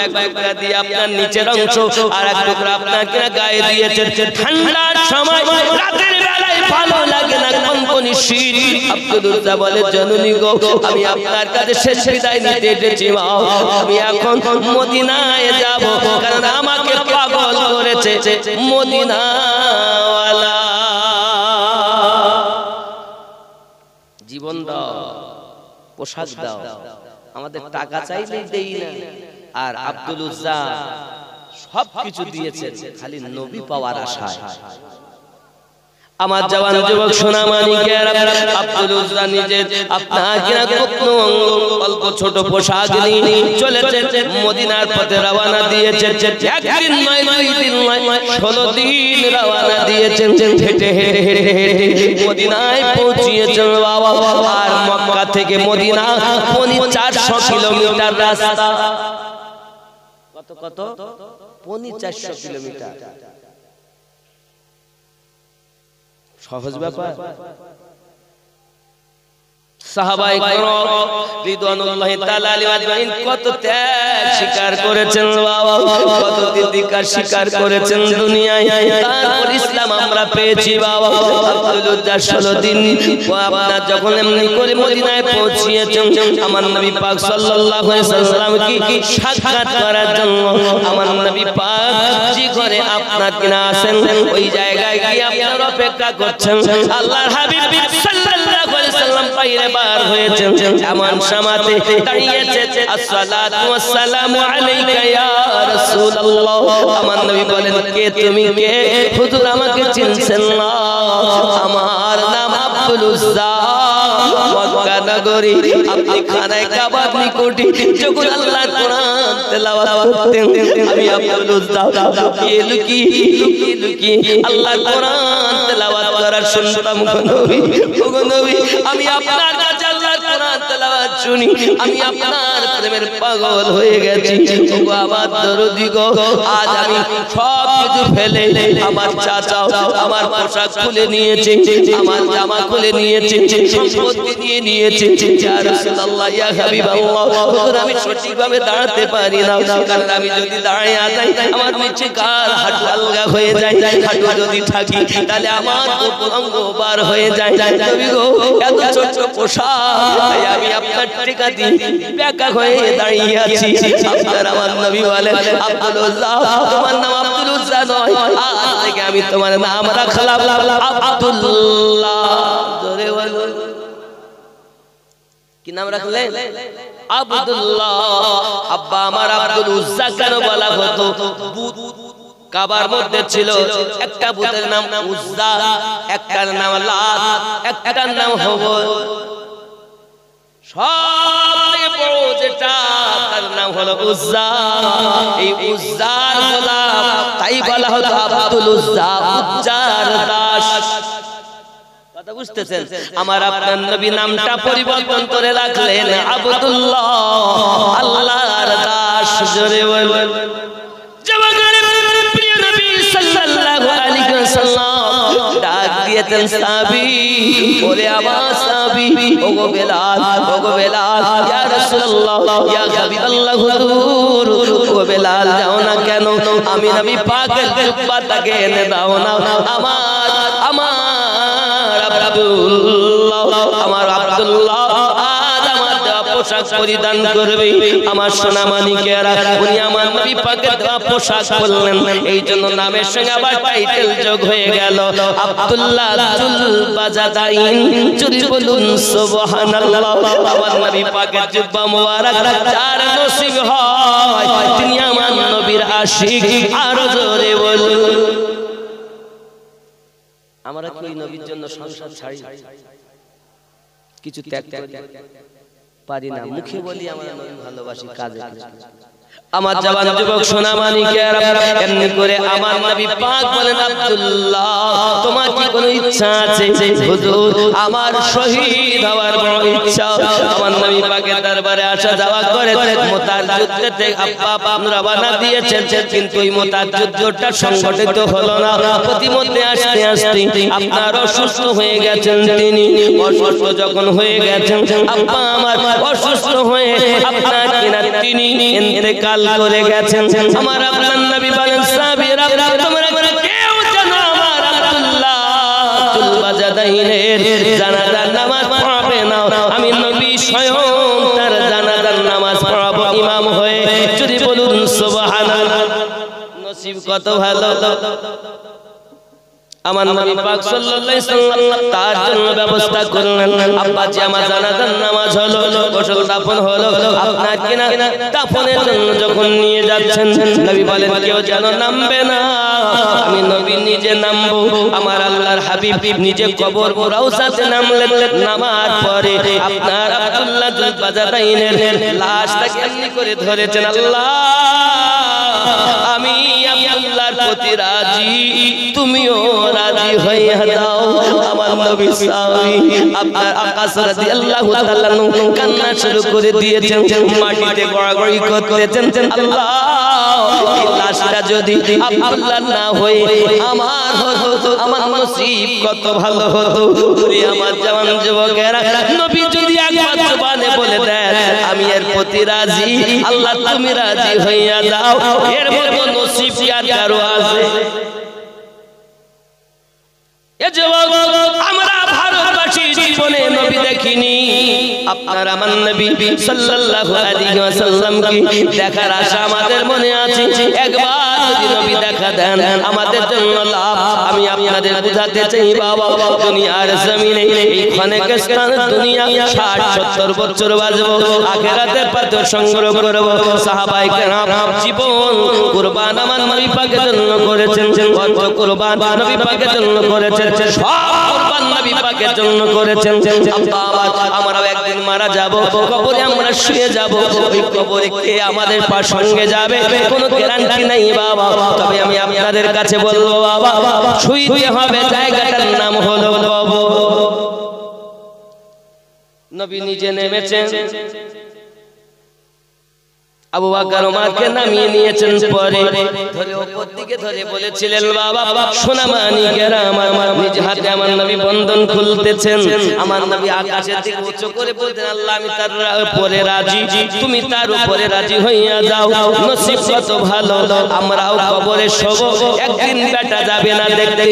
এক টুকরা দিয়ে আপনার নিচের অংশ, আর এক টুকরা আপনাকে গায়ে দিয়েছেন। ঠান্ডার সময় রাতের বেলায় ভালো লাগে না, কনকনি শীত। আব্দুল উজ্জা বলে, জননী গো আমি আপনার কাছে শেষ বিদায় নিতে এসেছি মা, আমি এখন মদিনায় যাব, কারণ আমাকে পাগল করেছে মদিনাওয়ালা। জীবন দাও, পোশাক দাও, আমাদের টাকা চাইলেই দেই না। আর আব্দুল উজ্জা সবকিছু দিয়েছেন খালি নবী পাওয়ার আশায়। আমার জওয়ান যুবক সোনা মানিকেরা, আব্দুল উজ্জা নিজে আপনাকে কখনো অল্প ছোট পোশাক নিয়ে চলেছে, মদিনার পথে রওনা দিয়েছেন। একদিন নয়, দুই দিন নয়, 16 দিন রওনা দিয়েছেন। হেঁটে হেঁটে হেঁটে হেঁটে মদিনায় পৌঁছিয়েছেন বাবা। আর মক্কা থেকে মদিনা 400 কিলোমিটার রাস্তা। কত কত? 400 কিলোমিটার। সহজ ব্যাপার? সাহাবায়ে কেরাম রিদওয়ানুল্লাহি তাআলা আলাইহিম আজমাইন কত ত্যাগ স্বীকার করেছেন বাবা, কত তিতিকার স্বীকার করেছেন দুনিয়ায়, তারপর ইসলাম আমরা পেয়েছি বাবা। আব্দুল উজ্জা 16 দিন আপনার যখন এমনি করে মদিনায় পৌঁছিয়েছেন, আমার নবী পাক সাল্লাল্লাহু আলাইহি সাল্লাম কি সাক্ষাৎ করার জন্য আমার নবী পাক যে ঘরে আপনার কিনা আছেন, ওই জায়গায় গিয়ে আপনার অপেক্ষা করছেন। আল্লাহর হাবিব সাল্লাল্লাহু আলাইহি সাল্লাম বাইরে বার হয়েছেন, এমন সময়তে দাঁড়িয়েছে, আসসালাতু ওয়াসসালামু আলাইকা ইয়া রাসূলুল্লাহ। আমার নবী বলেন, কে তুমি? কে? হুজুর আমাকে চিনছেন না, আমার নাম আব্দুল উজ্জা, মক্কা নগরী। আপনি খানায় কাবার নিকটে যখন আল্লাহর কোরআন তেলাওয়াত করতেন, আমি আব্দুল উজ্জা লুকিয়ে লুকিয়ে লুকিয়ে আল্লাহর কোরআন তেলাওয়াত করার শুনতাম। ওগো নবী, আমি আপনার কাছে আল্লাহর কোরআন তেলাওয়াত শুনি, আমি আপনার প্রেমের পাগল হয়ে গেছি। ওগো আমার দরদি গো, আজ আমি সব কিছু ফেলে আমার চাচা আমার পোশাক খুলে নিয়েছে, আমার জামা খুলে নিয়েছে, সম্পত্তি নিয়ে নিয়েছে। ইয়া রাসূলুল্লাহ, ইয়া হাবিবাল্লাহ, আমি সঠিকভাবে দাঁড়াতে পারি না, কারণ আমি যদি দাঁড়িয়ে যাই আমার নিচে কার হাঁটু আলগা হয়ে যায়, হাঁটু যদি থাকি তাহলে আমার অঙ্গ বার হয়ে যায়। নবী গো, এত ছোট পোশাক আমি আপনার টাকা দিয়ে বেকা হয়ে দাঁড়িয়ে আছি আপনার আমার নবী বলেন আব্দুল উজ্জা তোমার নাম আব্দুল উজ্জা নয় আজ থেকে আমি তোমার নাম রাখলাম আব্দুল্লাহ জোরে বলো কি নাম রাখলেন আব্দুল্লাহ আব্বা আমার আব্দুল উজ্জা কেন বলা হতো কাবার মধ্যে ছিল একটা বুতের নাম উজ্জা একটার নাম লাত একটার নাম হুবল সবথেকে বড় যেটা তার নাম হলো উজ্জা এই উজ্জার গোলাম তাই বলা হতো আব্দুল উজ্জা উজ্জার দাস কথা বুঝতেছেন আমার আপনার নবী নামটা পরিবর্তন করে রাখলেন আব্দুল্লাহ আল্লাহর দাস জোরে বলেন ডাক দিয়েছেন সাহাবী বলে আমার সাহাবী ওগো বেলাল ইয়া রাসূলুল্লাহ ইয়া হাবিবাল্লাহ হুজুর ওগো বেলাল যাও না কেন আমি নবী পাকের জুব্বাটাকে এনে দাও না আমার আব্দুল্লাহ আজ আমার দেওয়া পোশাক পরিধান করবে আমার সোনা মানিকেরা উনি আমার নবী পাকের দেওয়া পোশাক পরলেন এই জন্য নামের সঙ্গে আবার টাইটেল যোগ হয়ে গেল আব্দুল্লাহ জুল বাজাদাইন জুরি বলুন সুবহানাল্লাহ আমার নবী পাকের জুব্বা মোবারক যার নসিব হয় তিনি আমার নবীর আশিক আর জোরে বলুন আমরা কি নবীর জন্য সংসার ছাড়ি কিছু ত্যাগ পারি না মুখে বলি আমরা নবী ভালোবাসি কাজে আমার জওয়ান যুবক সোনা মানিকেরা এমনি করে আমার নবী পাক বলেন আব্দুল্লাহ তোমার কি কোনো ইচ্ছা আছে হুজুর আমার শহীদ হওয়ার বড় ইচ্ছা আমার নবী পাকের দরবারে আসা যাওয়া করে মুতার যুদ্ধে আব্বা রওনা দিয়েছেন কিন্তু ওই মুতার যুদ্ধটা সংগঠিত হলো না প্রতিমধ্যে আসতে আসতে আপনার অসুস্থ হয়ে গেছেন তিনি অসুস্থ যখন হয়ে গেছেন আব্বা আমার অসুস্থ হয়ে আপনার কিনা তিনি ইন্তেকাল করে গেছেন আমার আপনার নবী বলেন সাহাবীরা তোমরা কেউ জানো আমার আব্দুল্লাহ জুল বাজাদাইনের জানাজার নামাজ পড়াবে না আমি নবী স্বয়ং তার জানাজার নামাজ পড়াবো ইমাম হয়ে যদি বলুন সুবহানাল্লাহ নসিব কত ভালো আমার নবী পাক সাল্লাল্লাহু আলাইহি সাল্লাম তার জন্য ব্যবস্থা করলেন আব্বা জি আমার জানাজার নামাজ হলো গোসল দাফন হলো আপনার কিনা দাফনের জন্য যখন নিয়ে যাচ্ছেন নবী বলেন কেউ যেন নামবে না আমি নবী নিজে নামবো আমার আল্লাহর হাবিব নিজে কবর রওজাতে নামলেন নামার পরে আপনার আব্দুল্লাহ জুল বাজাদাইনের লাশটাকে এমনি করে ধরেছেন আল্লাহ আমি আল্লাহর প্রতি রাজি তুমিও রাজি হয়ে যাও আমার নবী সাহাবী আপনার আকাশ রাদিয়াল্লাহু তাআলা কান্না শুরু করে দিয়েছেন মাটিতে গড়াগড়ি করতেছেন আল্লাহ এই লাশটা যদি আব্দুল্লাহ না হয়ে আমার হতো আমার নসিব কত ভালো হতো ওরে আমার জওয়ান যুবকেরা নবী যদি একবার জবানে বলে দেন আমি এর প্রতি রাজি আল্লাহ তুমি রাজি হইয়া যাও এর মতো নসিব কি আর কারো আছে এ যুবক আমরা ভারতবাসী জীবনে নবী দেখিনি আপনার আমার নবী সাল্লাল্লাহু আলাইহি ওয়াসাল্লাম কি দেখার আশা আমাদের মনে আছে একবার যদি নবী দেখা দেন আমাদের জন্য লাভ আমি আপনাদের বুঝাতে চাই বাবা দুনিয়ার জমিনে এই ক্ষণিক স্থান দুনিয়া 60-70 বছর বাঁচবো আখিরাতের পথে সংগ্রহ করব সাহাবায়ে কেরাম জীবন কুরবান আমার নবী পাকের জন্য করেছেন কত কুরবান নবী পাকের জন্য করেছেন সব কুরবান নবী পাকের জন্য করেছেন আব্বা আমরাও একদিন মারা যাব কবরে আমরা শুয়ে যাব ওই কবরে কে আমাদের পাশ সঙ্গে যাবে কোনো গ্যারান্টি নাই বাবা তবে আমি আপনাদের কাছে বলবো বাবা শুইতে হবে জায়গাটার নাম হলো কবর নবী নিজে নেমেছেন আবু বকর ওমরকে নামিয়ে নিয়েছেন পরে ধরে উপর দিকে ধরে বলেছিলেন বাবা সোনা মানিকেরা আমার নিজ হাতে আমার নবী বন্ধন খুলতেছেন। আমার নবী আকাশের দিকে উঁচু করে বলতেন, আল্লাহ আমি তার উপরে রাজি, তুমি তার উপরে রাজি হইয়া যাও। নসিব কত ভালো, আমরাও কবরে শোব। একদিন বেটা যাবে না দেখতে,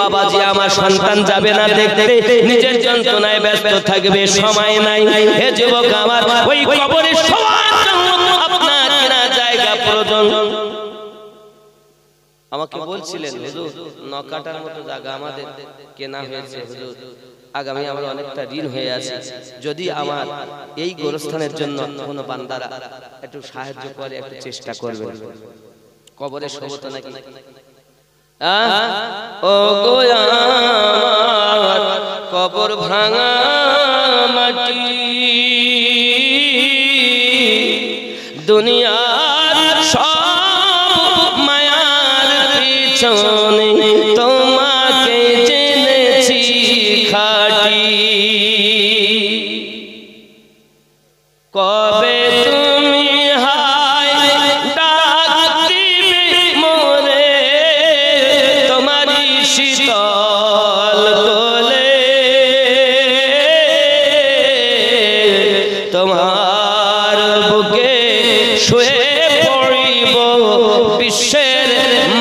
বাবাজি আমার সন্তান যাবে না দেখতে, নিজের যন্ত্রণায় ব্যস্ত থাকবে, সময় নাই। হে যুবক আমার, ওই কবরে শোয়ার জন্য আপনার কেনা জায়গা প্রয়োজন। আমাকে বলছিলেন, হুজুর নকাটার মতো জায়গা আমাদের কেনা হয়েছে হুজুর, আগামী আমার অনেকটা ঋণ হয়ে আছে, যদি আমার এই গোরস্থানের জন্য কোনো বান্দারা একটু সাহায্য করে, একটু চেষ্টা করবেন। কবরে শোবো তো নাকি? ও গো আমার কবর ভাঙা মাটি, দুনিয়ার সব মায়ার পিছনে তোমাকে জেনেছি খাঁটি। কবে তুমি হায় ডাক দিবে মোরে তোমারি শীতল কোলে, তোমার বুকে শুয়ে পড়িব বিশ্বের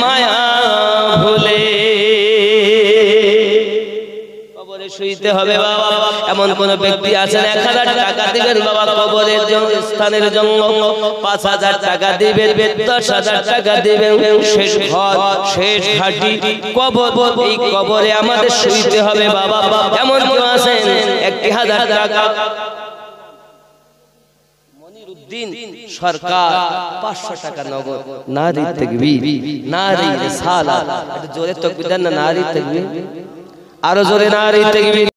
মায়া ভুলে। কবরে শুইতে হবে বাবা, এমন কোন ব্যক্তি আছেন 1000 টাকা দিবেন বাবা কবরের স্থানের জন্য, 5000 টাকা দিবেন, 10,000 টাকা দিবেন, শেষ ঘর শেষ ঘাটি কবর, এই কবরে আমাদের শুইতে হবে বাবা। এমন কেউ আছেন 1000 টাকা, মনিরউদ্দিন সরকার 500 টাকা নগদ, নারী তাকবীর, নারী রিসালাত, একটু জোরে তাকবীর দেন না, নারী তাকবীর, আরো জোরে নারী তাকবীর।